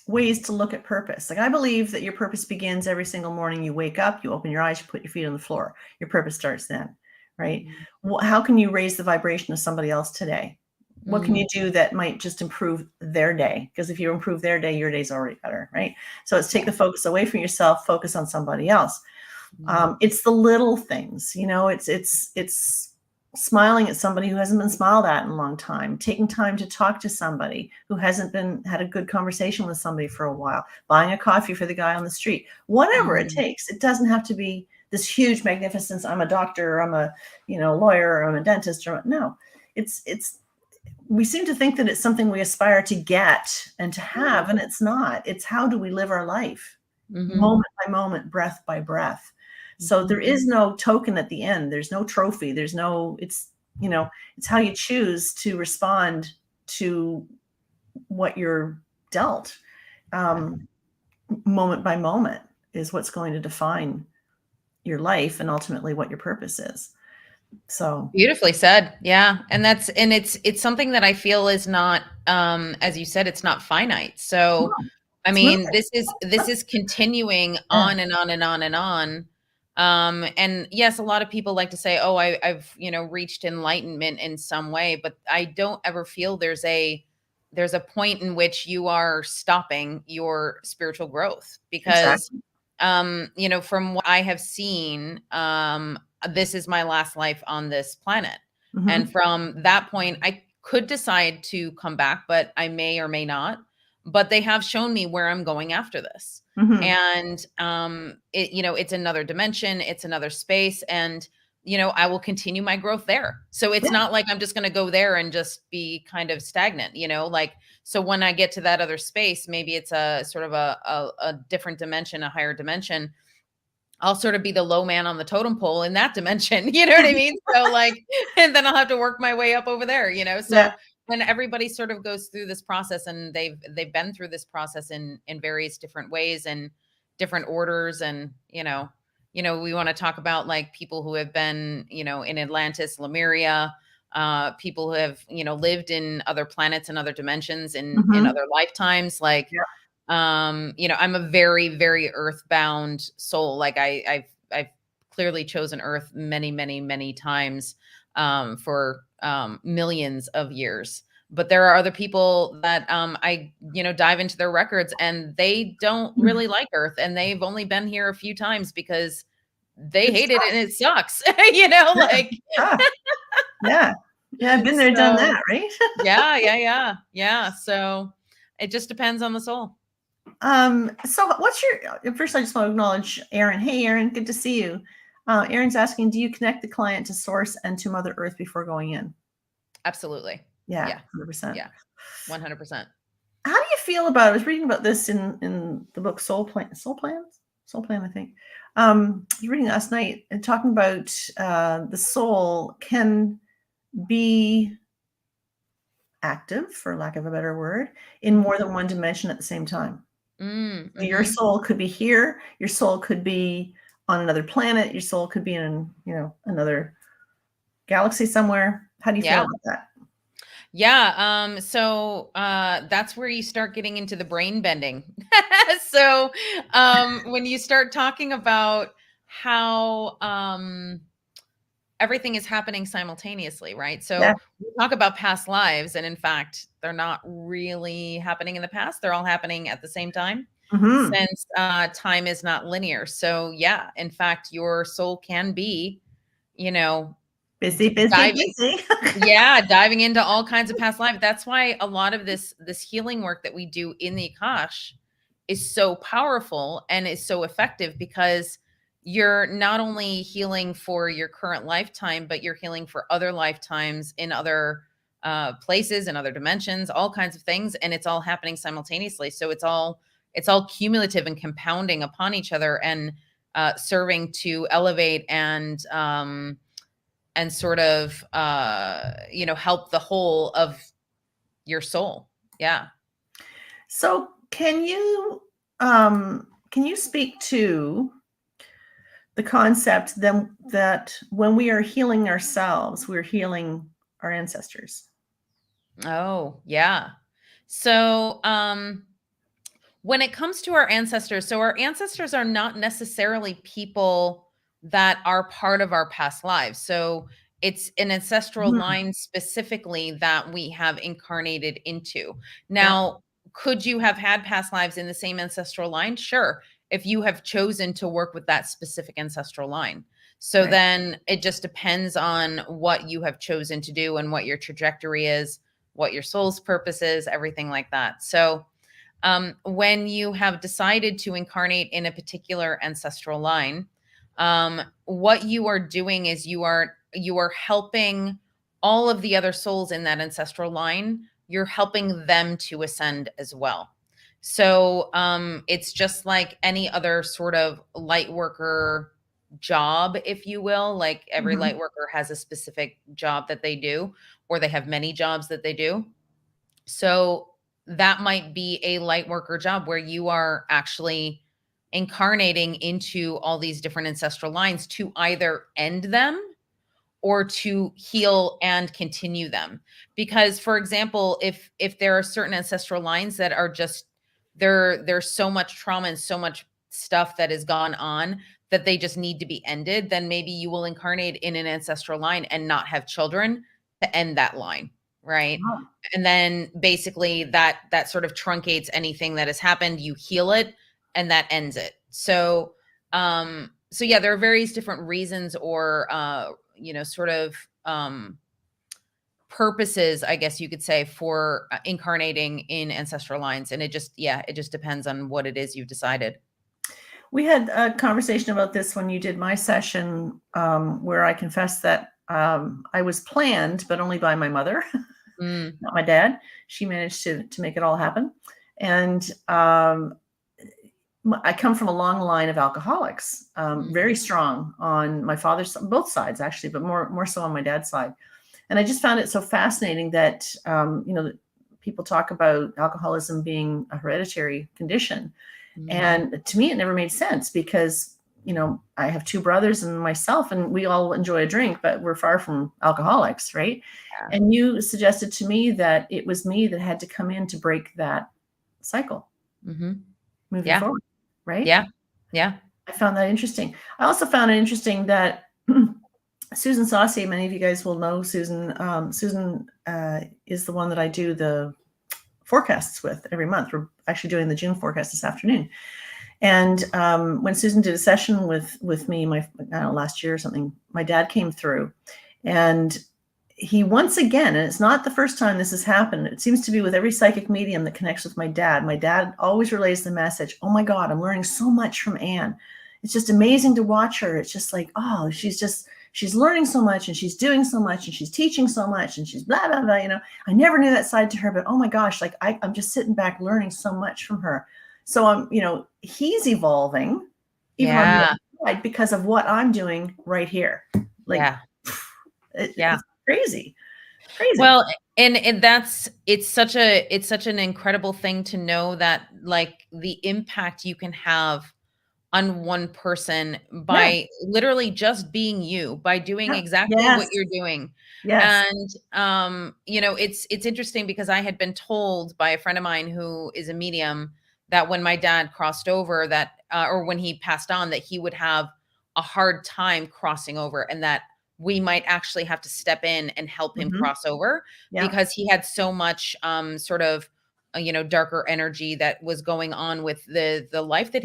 ways to look at purpose. Like I believe that your purpose begins every single morning. You wake up, you open your eyes, you put your feet on the floor. Your purpose starts then, right? Mhm. How can you raise the vibration of somebody else today? What can Mm, you do that might just improve their day? Because if you improve their day, your day's already better, right? So it's take yeah. the focus away from yourself, focus on somebody else. Mhm. It's the little things, it's smiling at somebody who hasn't been smiled at in a long time, taking time to talk to somebody who hasn't been had a good conversation with somebody for a while, buying a coffee for the guy on the street, whatever it Mhm. takes. It doesn't have to be this huge magnificence. I'm a doctor, or I'm a, lawyer, or I'm a dentist, or no. It's we seem to think that it's something we aspire to get and to Yeah. have, and it's not. It's how do we live our life, Mhm. moment by moment, breath by breath. So there Mhm. is no token at the end. There's no trophy. There's no, you know, it's how you choose to respond to what you're dealt. Um, Moment by moment is what's going to define your life and ultimately what your purpose is. So, Beautifully said. Yeah. And it's something that I feel is not, as you said, it's not finite. So no, I it's moving. mean, this is continuing Yeah. on and on and on and on. And yes, a lot of people like to say, "Oh, I've reached enlightenment in some way," but I don't ever feel there's a point in which you are stopping your spiritual growth because, Exactly. from what I have seen, this is my last life on this planet, and Hmm. from that point, I could decide to come back, but I may or may not, but they have shown me where I'm going after this. Hmm. And it's another dimension, it's another space, and I will continue my growth there. So it's Yeah. not like I'm just going to go there and just be kind of stagnant, like so when I get to that other space, maybe it's a sort of a different dimension, a higher dimension. I'll sort of be the low man on the totem pole in that dimension, you know what I mean? So like, and then I'll have to work my way up over there, Yeah. So when everybody sort of goes through this process and they've been through this process in various different ways and different orders, and we want to talk about like people who have been, in Atlantis, Lemuria, people who have, lived in other planets and other dimensions in Hmm. other lifetimes, like Yeah. I'm a very, very earthbound soul. Like I've clearly chosen earth many, many, many times for millions of years. But there are other people that I dive into their records and they don't really like earth, and they've only been here a few times because they It's hate it tough. and it sucks. Yeah. Like It's tough. Yeah. Yeah. I've been there, done so that, right? yeah, yeah, yeah. Yeah. So it just depends on the soul. So what's your first? I just want to acknowledge Aaron. Hey, Aaron, good to see you. Aaron's asking, do you connect the client to source and to Mother Earth before going in? Absolutely. Yeah, Yeah. 100%. Yeah. 100%. How do you feel about it? I was reading about this in the book Soul Plan, I think. I was reading last night and talking about the soul can be active, for lack of a better word, in Mhm. more than one dimension at the same time. So your Mhm. soul could be here, your soul could be on another planet, your soul could be in, another galaxy somewhere. How do you feel Yeah. about that? Yeah, so, that's where you start getting into the brain bending. So, when you start talking about how, everything is happening simultaneously, right? Yeah. So, we talk about past lives, and in fact, they're not really happening in the past, they're all happening at the same time, Mhm. since, time is not linear. So, yeah, in fact, your soul can be, you know, Busy, busy, diving busy. yeah, diving into all kinds of past life. That's why a lot of this healing work that we do in the Akash is so powerful and is so effective because you're not only healing for your current lifetime, but you're healing for other lifetimes in other places and other dimensions, all kinds of things, and it's all happening simultaneously. So it's all cumulative and compounding upon each other and serving to elevate and sort of help the whole of your soul. Yeah. So, can you speak to the concept then that when we are healing ourselves, we're healing our ancestors? Oh, yeah. So when it comes to our ancestors, so our ancestors are not necessarily people that are part of our past lives. So it's an ancestral Mhm. line specifically that we have incarnated into. Yeah. Now, could you have had past lives in the same ancestral line? Sure, if you have chosen to work with that specific ancestral line. So Right. then it just depends on what you have chosen to do and what your trajectory is, what your soul's purpose is, everything like that. So when you have decided to incarnate in a particular ancestral line, what you are doing is you are helping all of the other souls in that ancestral line. You're helping them to ascend as well. So it's just like any other sort of light worker job, if you will. Like every Mhm. light worker has a specific job that they do, or they have many jobs that they do. So that might be a light worker job where you are actually incarnating into all these different ancestral lines to either end them or to heal and continue them. Because for example, if there are certain ancestral lines that are just there's so much trauma and so much stuff that has gone on that they just need to be ended, then maybe you will incarnate in an ancestral line and not have children to end that line, right? Wow. And then basically that sort of truncates anything that has happened, you heal it, and that ends it. So so yeah, there are various different reasons or sort of purposes, I guess you could say, for incarnating in ancestral lines. And it just depends on what it is you've decided. We had a conversation about this when you did my session, where I confessed that I was planned, but only by my mother, Mm, not my dad. She managed to make it all happen. And I come from a long line of alcoholics, mm, very strong on my father's, both sides actually, but more so on my dad's side. And I just found it so fascinating that people talk about alcoholism being a hereditary condition, mm. and to me, it never made sense because, I have two brothers and myself, and we all enjoy a drink, but we're far from alcoholics, right? Yeah. And you suggested to me that it was me that had to come in to break that cycle Hmm. moving Yeah. forward, right? Yeah. Yeah. I found that interesting. I also found it interesting that Susan Saucy, many of you guys will know Susan. Susan is the one that I do the forecasts with every month. We're actually doing the June forecast this afternoon. And when Susan did a session with me, I don't know, last year or something, my dad came through, and he once again, and it's not the first time this has happened. It seems to be with every psychic medium that connects with my dad. My dad always relays the message, "Oh my God, I'm learning so much from Anne. It's just amazing to watch her. It's just like, oh, she's learning so much and she's doing so much and she's teaching so much and she's blah, blah, blah. I never knew that side to her, but oh my gosh, like I'm just sitting back learning so much from her." So he's evolving even on the Yeah. other side because of what I'm doing right here. Like Yeah. Yeah. it's crazy, crazy. Well, and it's such an incredible thing to know that like the impact you can have on one person Yeah, by literally just being you, by doing yeah, exactly what yes, you're doing. yes. And it's interesting because I had been told by a friend of mine who is a medium that when my dad crossed over that or when he passed on that he would have a hard time crossing over and that we might actually have to step in and help him Mhm. cross over Yeah, because he had so much sort of darker energy that was going on with the life that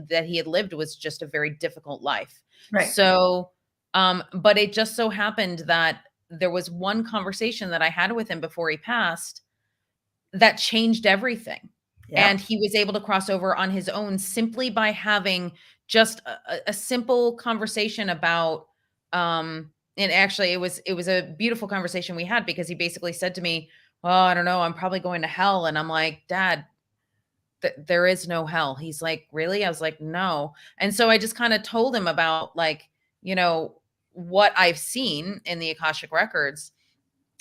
that he had lived was just a very difficult life. right. So but it just so happened that there was one conversation that I had with him before he passed that changed everything. Yeah. And he was able to cross over on his own simply by having just a simple conversation about and actually it was a beautiful conversation we had because he basically said to me, "Well, I don't know, I'm probably going to hell." And I'm like, "Dad, there is no hell." He's like, "Really?" I was like, "No." And so I just kind of told him about like, you know, what I've seen in the Akashic records.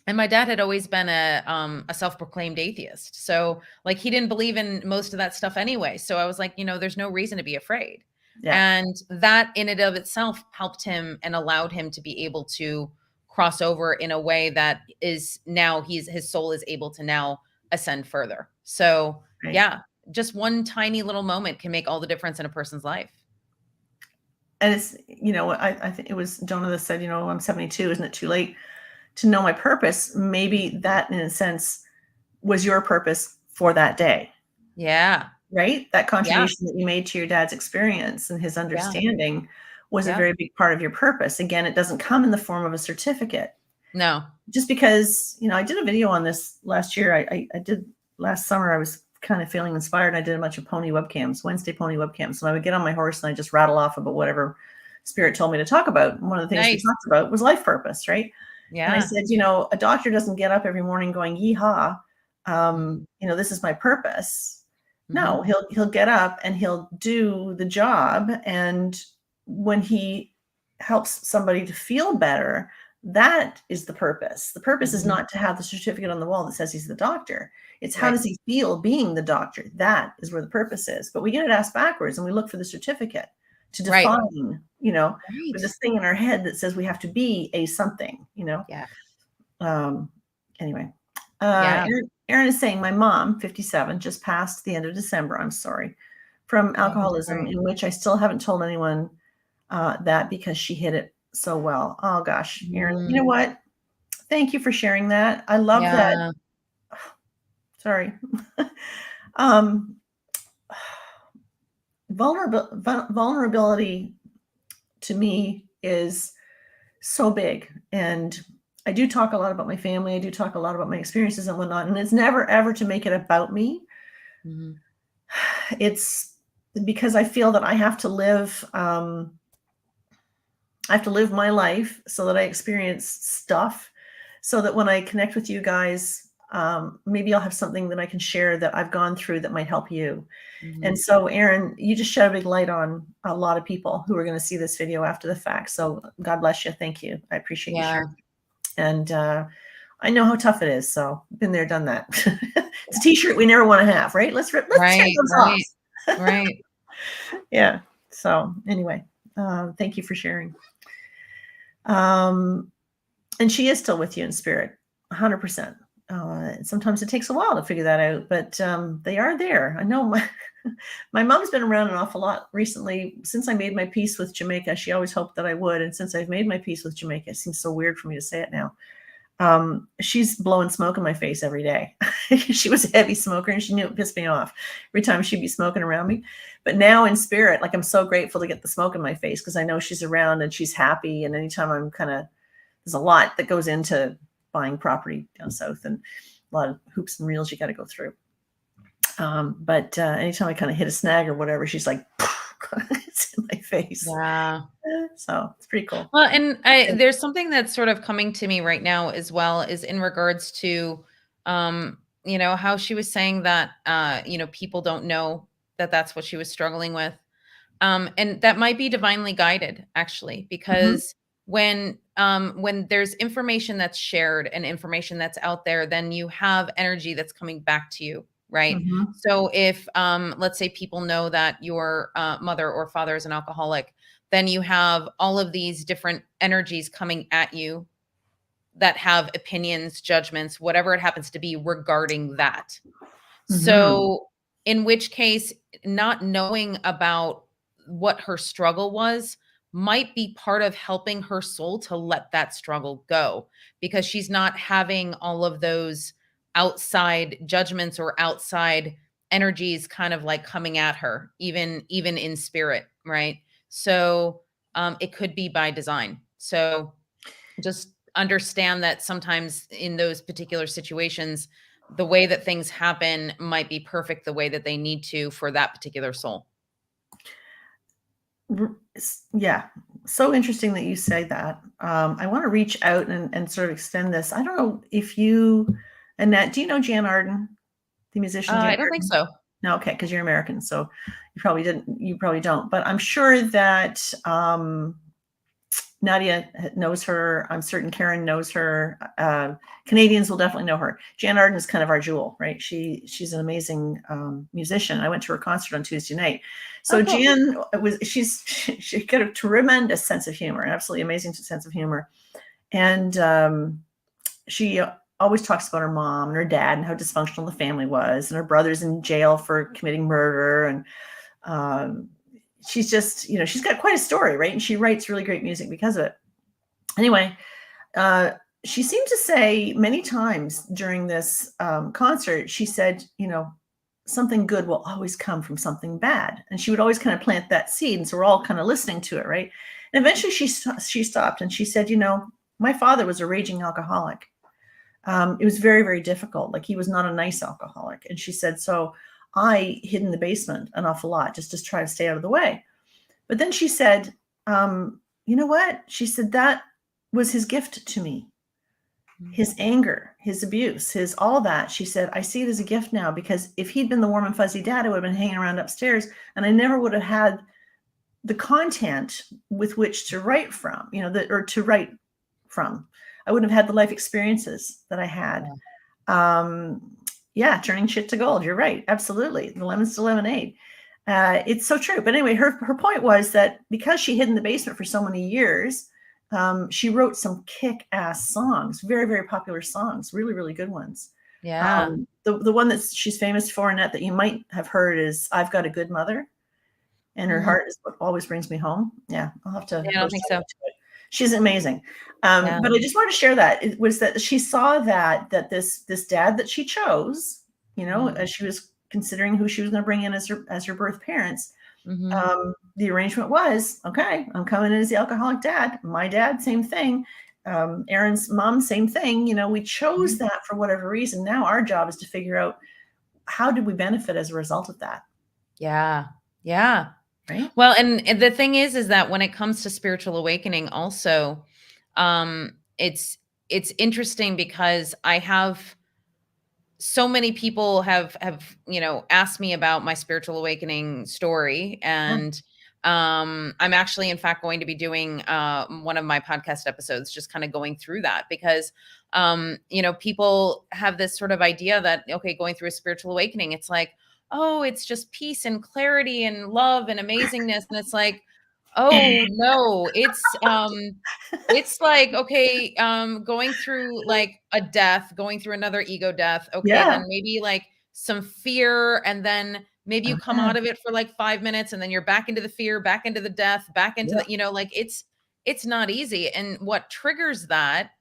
And my dad had always been a self-proclaimed atheist. So like he didn't believe in most of that stuff anyway. So I was like, there's no reason to be afraid. Yeah. And that in and of itself helped him and allowed him to be able to cross over in a way that is now his soul is able to now ascend further. So Right. yeah, just one tiny little moment can make all the difference in a person's life. And it's, I think it was Jonah that said, I'm 72. Isn't it too late to know my purpose? Maybe that, in a sense, was your purpose for that day, Yeah. right? That Yeah. contribution that you made to your dad's experience and his Yeah. understanding was a Yep. very big part of your purpose. Again, it doesn't come in the form of a certificate. No. Just because, I did a video on this last year. I did last summer. I was kind of feeling inspired. And I did a bunch of pony webcams, Wednesday pony webcams. And I would get on my horse and I just rattle off about whatever spirit told me to talk about. And one of the things we Nice. talked about was life purpose, right? And I Yeah. said, a doctor doesn't get up every morning going, yeehaw, this is my purpose. No, Mhm. he'll get up and he'll do the job. And when he helps somebody to feel better, that is the purpose. The purpose is Mhm. not to have the certificate on the wall that says he's the doctor. It's how Right. does he feel being the doctor? That is where the purpose is. But we get it asked backwards and we look for the certificate to Right. define, with Right. this thing in our head that says we have to be a something, Yeah. um, anyway, Yeah. Aaron is saying my mom, 57, just passed the end of December. I'm sorry, from Oh, I'm alcoholism, sorry. in which I still haven't told anyone that because she hid it so well. Oh gosh, Aaron, you know Mm. what? Thank you for sharing that. I love that. Yeah. Sorry. um, vulnerability to me is so big. And I do talk a lot about my family. I do talk a lot about my experiences and whatnot. And it's never, ever to make it about me. Mhm. It's because I feel that I have to live, my life so that I experience stuff so that when I connect with you guys, maybe I'll have something that I can share that I've gone through that might help you. And Mhm. so, Aaron, you just shed a big light on a lot of people who are going to see this video after the fact. So God bless you. Thank you. I appreciate you Yeah. sharing. And I know how tough it is. So been there, done that. It's a t-shirt we never want to have, right? Let's take Right. those off. Right. Right. Yeah. So anyway, thank you for sharing. And she is still with you in spirit, 100%. Sometimes it takes a while to figure that out, but they are there. I know my mom's been around an awful lot recently. Since I made my peace with Jamaica, she always hoped that I would. And since I've made my peace with Jamaica, it seems so weird for me to say it now. She's blowing smoke in my face every day. She was a heavy smoker and she knew it pissed me off every time she'd be smoking around me. But now in spirit, like I'm so grateful to get the smoke in my face because I know she's around and she's happy. And anytime I'm there's a lot that goes into buying property down south and a lot of hoops and reels you got to go through. But anytime I kind of hit a snag or whatever, she's like, it's in my face. Yeah. So it's pretty cool. Well, and there's something that's sort of coming to me right now as well is in regards to, how she was saying that, people don't know that that's what she was struggling with. And that might be divinely guided actually, Mhm, because when there's information that's shared and information that's out there, then you have energy that's coming back to you, right? mhm, So if let's say people know that your mother or father is an alcoholic, then you have all of these different energies coming at you that have opinions, judgments, whatever it happens to be regarding that. mhm, So, in which case, not knowing about what her struggle was might be part of helping her soul to let that struggle go because she's not having all of those outside judgments or outside energies kind of like coming at her even in spirit, right? So it could be by design. So just understand that sometimes in those particular situations, the way that things happen might be perfect the way that they need to for that particular soul. yeah. So interesting that you say that. I want to reach out and sort of extend this. I don't know if you, Annette, do you know Jan Arden, the musician Jan I don't think Arden? so. No, okay, because you're American, so you probably didn't. You probably don't. But I'm sure that Nadia knows her. I'm certain Karen knows her. Canadians will definitely know her. Jan Arden is kind of our jewel, right? She's an amazing musician. I went to her concert on Tuesday night. Oh, So cool. Jan she got a tremendous sense of humor, an absolutely amazing sense of humor, and she always talks about her mom and her dad and how dysfunctional the family was, and her brother's in jail for committing murder, and um, she's just, she's got quite a story, right? And she writes really great music because of it. Anyway, uh, she seemed to say many times during this concert, she said, something good will always come from something bad. And she would always kind of plant that seed. And so we're all kind of listening to it, right? And eventually she stopped and she said, my father was a raging alcoholic. It was very, very difficult. Like, he was not a nice alcoholic. And she said, so I hid in the basement an awful lot just to try to stay out of the way. But then she said, you know what? She said, that was his gift to me. His anger, his abuse, his all that. She said, I see it as a gift now, because if he'd been the warm and fuzzy dad, I would have been hanging around upstairs and I never would have had the content with which to write from, or to write from. I wouldn't have had the life experiences that I had. Yeah, turning shit to gold. You're right. Absolutely. The lemons to lemonade. It's so true. But anyway, her point was that because she hid in the basement for so many years, she wrote some kick-ass songs, very, very popular songs, really, really good ones. Yeah. The one that she's famous for, Annette, that you might have heard is I've Got a Good Mother, and her heart is what always brings me home. Yeah, I'll have to. Yeah, I don't think so. She's amazing. But I just wanted to share that. It was that she saw that this dad that she chose, as she was considering who she was going to bring in as her birth parents, the arrangement was, okay, I'm coming in as the alcoholic dad. My dad, same thing. Aaron's mom, same thing. We chose that for whatever reason. Now our job is to figure out, how did we benefit as a result of that? Yeah. Yeah. Right. Well, and the thing is that when it comes to spiritual awakening also, it's interesting because I have so many people have asked me about my spiritual awakening story, and I'm actually in fact going to be doing one of my podcast episodes just kind of going through that, because people have this sort of idea that, okay, going through a spiritual awakening, it's like, oh, it's just peace and clarity and love and amazingness, and it's like, oh no, it's like, okay, going through like a death, going through another ego death. Okay, Yeah. then maybe like some fear, and then maybe you come out of it for like 5 minutes, and then you're back into the fear, back into the death, back into the, like it's not easy. And what triggers that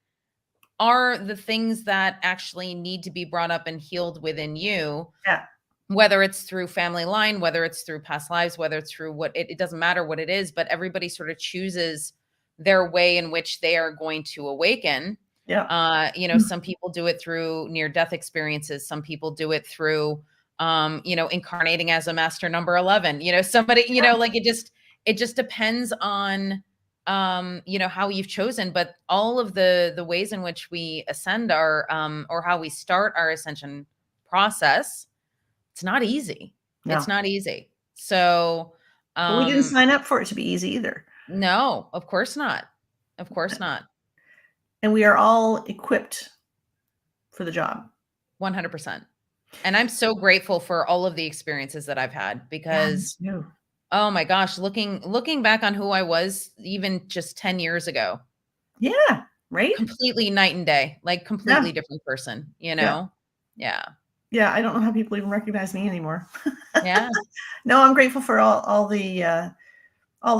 are the things that actually need to be brought up and healed within you. Yeah. Whether it's through family line, whether it's through past lives, whether it's through it doesn't matter what it is, but everybody sort of chooses their way in which they are going to awaken. Yeah. Some people do it through near death experiences. Some people do it through, incarnating as a master number 11, somebody, like it just depends on, how you've chosen. But all of the ways in which we ascend or how we start our ascension process, it's not easy. No. It's not easy. So, but we didn't sign up for it to be easy either. No, of course not. Of course not. And we are all equipped for the job. 100%. And I'm so grateful for all of the experiences that I've had, because, oh my gosh, looking back on who I was even just 10 years ago. Yeah. Right. Completely night and day, like completely different person, Yeah. Yeah. I don't know how people even recognize me anymore. Yeah. No, I'm grateful for all the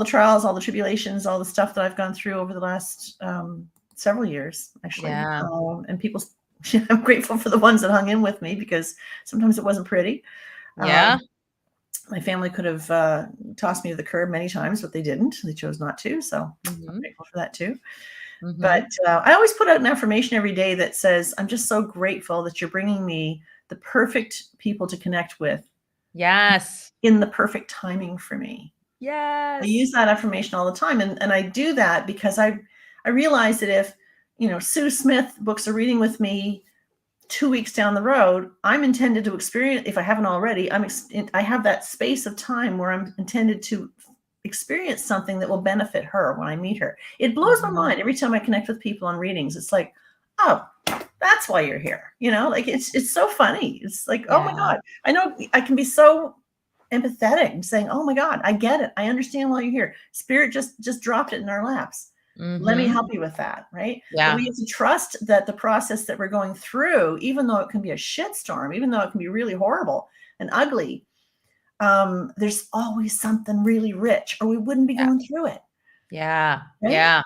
trials, all the tribulations, all the stuff that I've gone through over the last several years, actually. Yeah. And I'm grateful for the ones that hung in with me, because sometimes it wasn't pretty. Yeah. My family could have tossed me to the curb many times, but they didn't. They chose not to. So I'm grateful for that too. But I always put out an affirmation every day that says, I'm just so grateful that you're bringing me the perfect people to connect with. Yes. In the perfect timing for me. Yes. I use that affirmation all the time. And I do that because I realize that if, Sue Smith books a reading with me 2 weeks down the road, I'm intended to experience, if I haven't already, I have that space of time where I'm intended to experience something that will benefit her when I meet her. It blows my mind every time I connect with people on readings. It's like, oh, that's why you're here. Like it's so funny. It's like, oh my God, I know I can be so empathetic and saying, oh my God, I get it. I understand why you're here. Spirit just dropped it in our laps. Let me help you with that. Right. Yeah. But we have to trust that the process that we're going through, even though it can be a shitstorm, even though it can be really horrible and ugly, there's always something really rich, or we wouldn't be going through it. Yeah. Right? Yeah.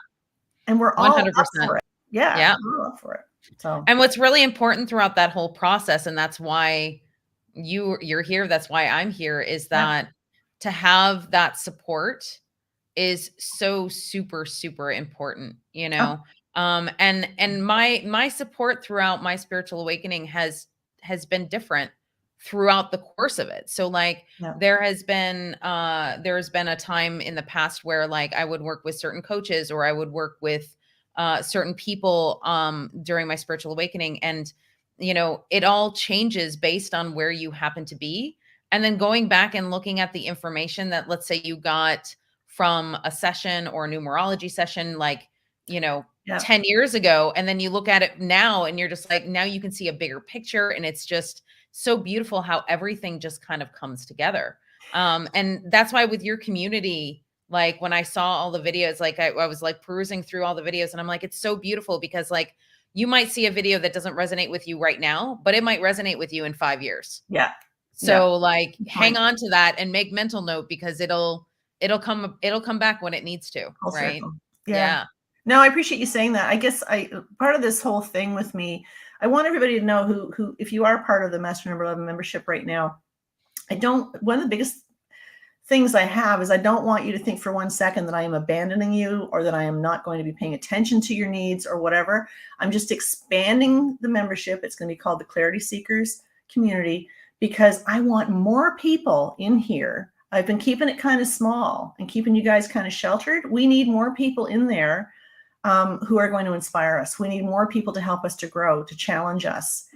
And we're all 100%. up for it. Yeah. Yeah. We're all up for it. So, and what's really important throughout that whole process, and that's why you're here, that's why I'm here, is that to have that support is so super, super important, you Oh, know? And my support throughout my spiritual awakening has been different throughout the course of it. So like yeah, there's been a time in the past where like I would work with certain coaches or I would work with certain people during my spiritual awakening. And you know, it all changes based on where you happen to be. And then going back and looking at the information that, let's say, you got from a session or a numerology session, like, you know, yeah, 10 years ago. And then you look at it now and you're just like, now you can see a bigger picture. And it's just so beautiful how everything just kind of comes together. And that's why with your community, like when I saw all the videos, like I was like perusing through all the videos and I'm like, it's so beautiful because like you might see a video that doesn't resonate with you right now, but it might resonate with you in 5 years. yeah, yeah. So like Good hang point. on to that and make mental note because it'll come back when it needs to, Full right? circle. Yeah. Yeah. No, I appreciate you saying that. I guess part of this whole thing with me, I want everybody to know who if you are part of the Master Number 11 membership right now, one of the biggest things I have is I don't want you to think for 1 second that I am abandoning you or that I am not going to be paying attention to your needs or whatever. I'm just expanding the membership. It's going to be called the Clarity Seekers Community because I want more people in here. I've been keeping it kind of small and keeping you guys kind of sheltered. We need more people in there who are going to inspire us. We need more people to help us to grow, to challenge us.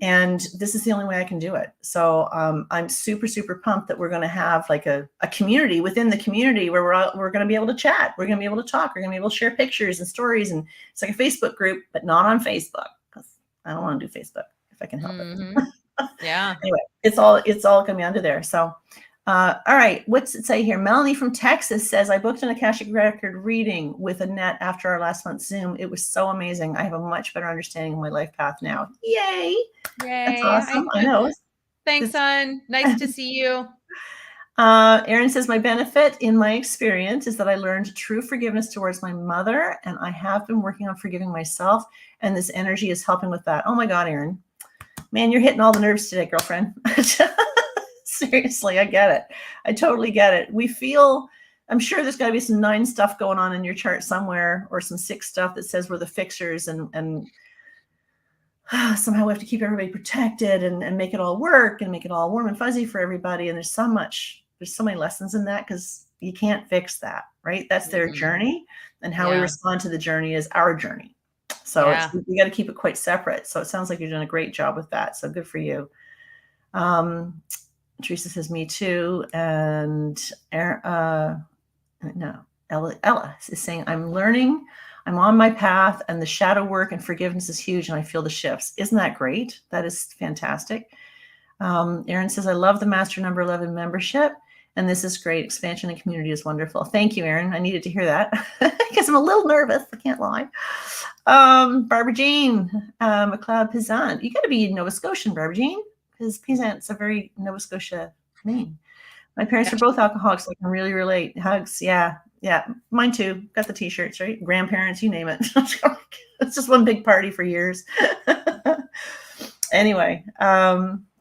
And this is the only way I can do it. So I'm super, super pumped that we're going to have like a community within the community where we're going to be able to chat. We're going to be able to talk. We're going to be able to share pictures and stories. And it's like a Facebook group, but not on Facebook because I don't want to do Facebook if I can help Hmm. it. Yeah. Anyway, it's all going to be under there. So, all right, what's it say here? Melanie from Texas says, I booked an Akashic Record reading with Annette after our last month's Zoom. It was so amazing. I have a much better understanding of my life path now. Yay. That's Yay. awesome. I know. Thanks, It's, son. Nice to see you. Erin says, my benefit in my experience is that I learned true forgiveness towards my mother, and I have been working on forgiving myself, and this energy is helping with that. Oh my God, Erin. Man, you're hitting all the nerves today, girlfriend. Seriously, I get it. I totally get it. I'm sure there's got to be some 9 stuff going on in your chart somewhere or some 6 stuff that says we're the fixers and somehow we have to keep everybody protected and make it all work and make it all warm and fuzzy for everybody. And there's so many lessons in that because you can't fix that, right? That's their journey. And how we Yeah. respond to the journey is our journey. So Yeah. we got to keep it quite separate. So it sounds like you're doing a great job with that. So good for you. Teresa says, me too. And Ella is saying, I'm learning. I'm on my path and the shadow work and forgiveness is huge and I feel the shifts. Isn't that great? That is fantastic. Erin says, I love the Master Number 11 membership and this is great. Expansion and community is wonderful. Thank you, Erin. I needed to hear that because I'm a little nervous. I can't lie. Barbara Jean, McLeod Pizant. You got to be Nova Scotian, Barbara Jean, because Pizant's a very Nova Scotia name. My parents are both alcoholics, so I can really relate. Hugs, yeah. Yeah, mine too. Got the t-shirts, right? Grandparents, you name it. It's just one big party for years. Anyway,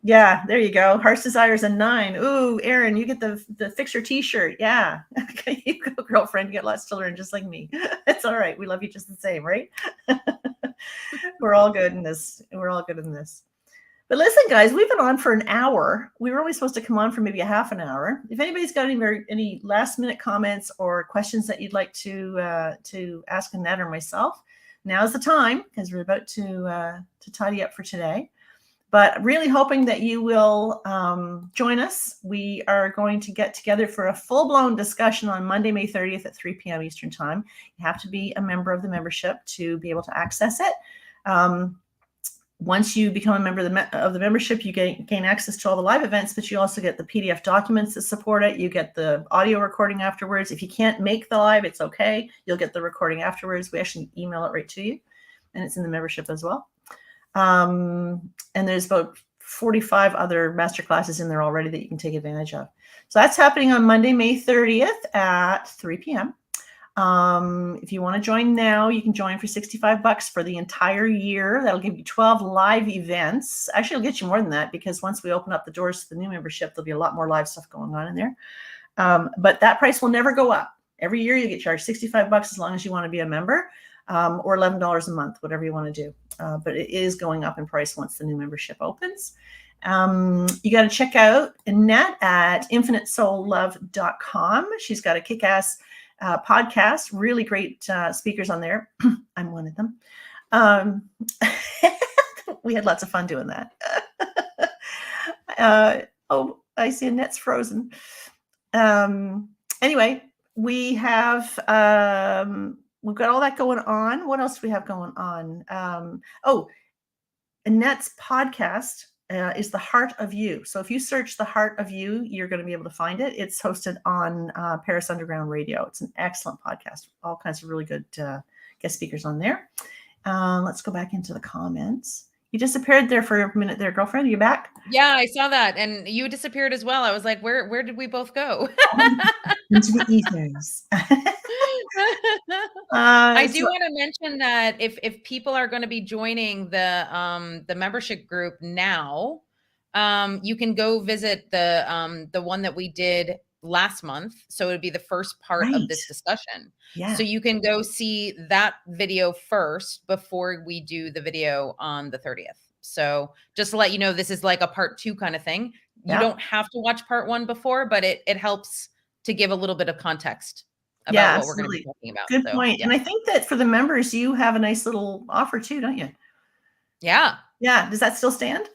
yeah, there you go. Heart's Desire is a 9. Ooh, Erin, you get the fixer t-shirt. Yeah. You go, girlfriend. You get lots to learn, just like me. It's all right. We love you just the same, right? We're all good in this. We're all good in this. But listen, guys, we've been on for an hour. We were only supposed to come on for maybe a half an hour. If anybody's got any last minute comments or questions that you'd like to ask Annette or myself, now's the time because we're about to tidy up for today. But really hoping that you will join us. We are going to get together for a full-blown discussion on Monday, May 30th at 3 p.m. Eastern Time. You have to be a member of the membership to be able to access it. Once you become a member of the membership, you gain access to all the live events, but you also get the PDF documents that support it. You get the audio recording afterwards. If you can't make the live, it's okay. You'll get the recording afterwards. We actually email it right to you, and it's in the membership as well. And there's about 45 other masterclasses in there already that you can take advantage of. So that's happening on Monday, May 30th at 3 p.m. If you want to join now, you can join for $65 for the entire year. That'll give you 12 live events. Actually, it'll get you more than that because once we open up the doors to the new membership, there'll be a lot more live stuff going on in there. But that price will never go up. Every year you get charged $65 as long as you want to be a member, or $11 a month, whatever you want to do. But it is going up in price once the new membership opens. You got to check out Annette at infinitesoullove.com. She's got a kick-ass podcast, really great speakers on there. I'm one of them. We had lots of fun doing that. Oh, I see Annette's frozen. Anyway, we have we've got all that going on. What else do we have going on? Annette's podcast is The Heart of You. So if you search The Heart of You, you're going to be able to find it. It's hosted on Paris Underground Radio. It's an excellent podcast. All kinds of really good guest speakers on there. Let's go back into the comments. You disappeared there for a minute there, girlfriend. Are you back? Yeah, I saw that. And you disappeared as well. I was like, where did we both go? Into the ethers. I do want to mention that if people are going to be joining the membership group now, you can go visit the one that we did last month. So it would be the first part of this discussion. Yeah. So you can go see that video first before we do the video on the 30th. So just to let you know, this is like a part 2 kind of thing. You don't have to watch part 1 before, but it helps to give a little bit of context about what we're going to be talking about. Good point. Yeah. And I think that for the members, you have a nice little offer too, don't you? Yeah. Yeah. Does that still stand?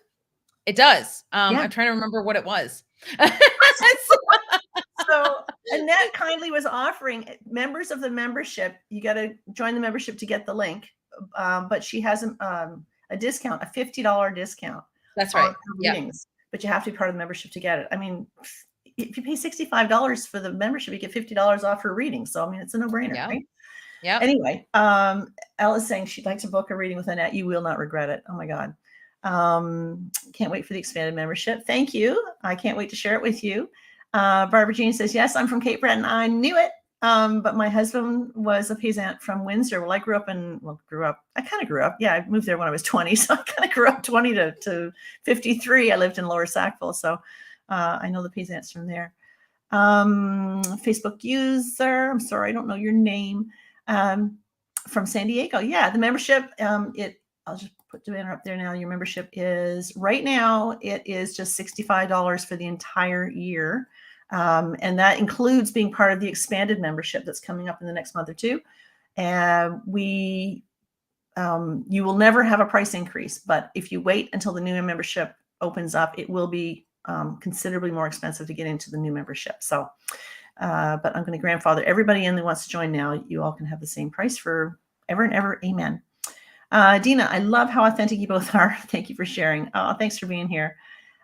It does. I'm trying to remember what it was. So Annette kindly was offering members of the membership, you got to join the membership to get the link. But she has a discount, a $50 discount. That's right. Readings, but you have to be part of the membership to get it. I mean, if you pay $65 for the membership, you get $50 off her reading. So, I mean, it's a no-brainer, right? Yeah. Anyway, Ella's saying she'd like to book a reading with Annette. You will not regret it. Oh my God. Can't wait for the expanded membership. Thank you. I can't wait to share it with you. Barbara Jean says, yes, I'm from Cape Breton. I knew it. But my husband was a peasant from Windsor. Well, I grew up. I kind of grew up. Yeah, I moved there when I was 20. So I kind of grew up 20 to 53. I lived in Lower Sackville. So I know the peasants from there. Facebook user, I'm sorry, I don't know your name. From San Diego. Yeah, the membership, I'll just put the banner up there now. Your membership is, right now, it is just $65 for the entire year. And that includes being part of the expanded membership that's coming up in the next month or two. And you will never have a price increase, but if you wait until the new membership opens up, it will be considerably more expensive to get into the new membership. So, but I'm going to grandfather everybody in that wants to join now. You all can have the same price for ever and ever. Amen. Dina, I love how authentic you both are. Thank you for sharing. Oh, thanks for being here.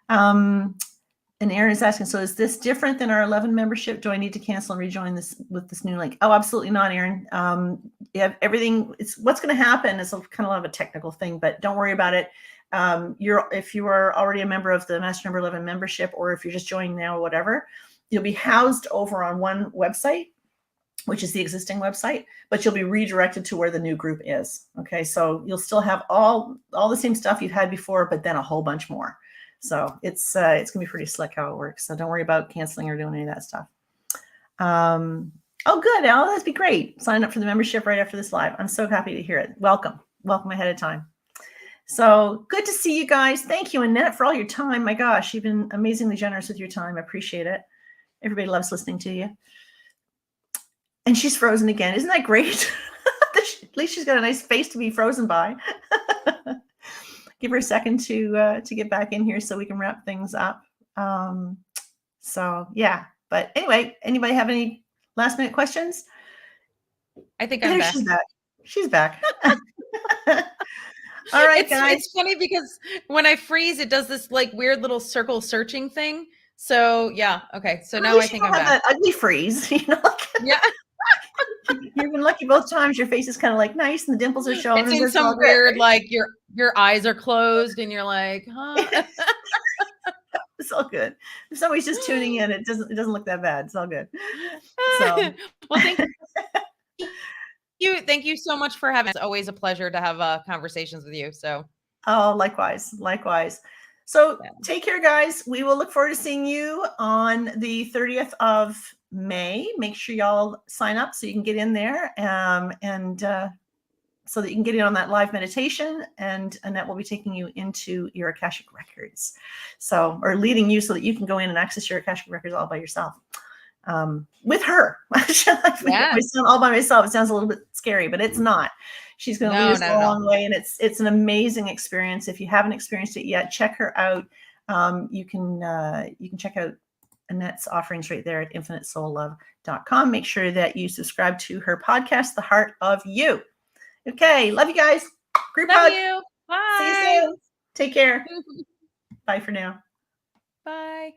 And Aaron is asking, so is this different than our 11 membership? Do I need to cancel and rejoin this with this new link? Oh, absolutely not, Aaron. You have everything. It's what's going to happen is kind of a lot of a technical thing, but don't worry about it. If you are already a member of the Master Number 11 membership, or if you're just joining now or whatever, you'll be housed over on one website, which is the existing website, but you'll be redirected to where the new group is. Okay, so you'll still have all the same stuff you've had before, but then a whole bunch more. So it's gonna be pretty slick how it works. So don't worry about canceling or doing any of that stuff. Oh, good, Al, that'd be great. Sign up for the membership right after this live. I'm so happy to hear it. Welcome ahead of time. So good to see you guys. Thank you, Annette, for all your time. My gosh, you've been amazingly generous with your time. I appreciate it. Everybody loves listening to you. And she's frozen again. Isn't that great? At least she's got a nice face to be frozen by. Give her a second to get back in here so we can wrap things up. So yeah, but anyway, anybody have any last minute questions? I think I'm back. She's back. All right, guys. It's funny because when I freeze, it does this like weird little circle searching thing. So yeah, okay. So now I think I'm back. That ugly freeze, Yeah. You've been lucky both times. Your face is kind of like nice, and the dimples are showing. It's in some weird, like your eyes are closed, and you're like, huh? It's all good. If somebody's just tuning in, it doesn't look that bad. It's all good. So, well, thank you so much for having. It's always a pleasure to have conversations with you. So, oh, likewise. So Yeah. take care, guys. We will look forward to seeing you on the 30th of May. Make sure y'all sign up so you can get in there, and so that you can get in on that live meditation. And Annette will be taking you into your Akashic Records. So, or leading you so that you can go in and access your Akashic Records all by yourself. With her. Yeah. All by myself. It sounds a little bit scary, but it's not. She's going to lead No, us not a at all. long way, and it's an amazing experience. If you haven't experienced it yet, check her out. You can check out Annette's offerings right there at infinitesoullove.com. Make sure that you subscribe to her podcast, The Heart of You. Okay, love you guys. Group Love hug. you. See you Bye. soon. Take care. Bye for now. Bye.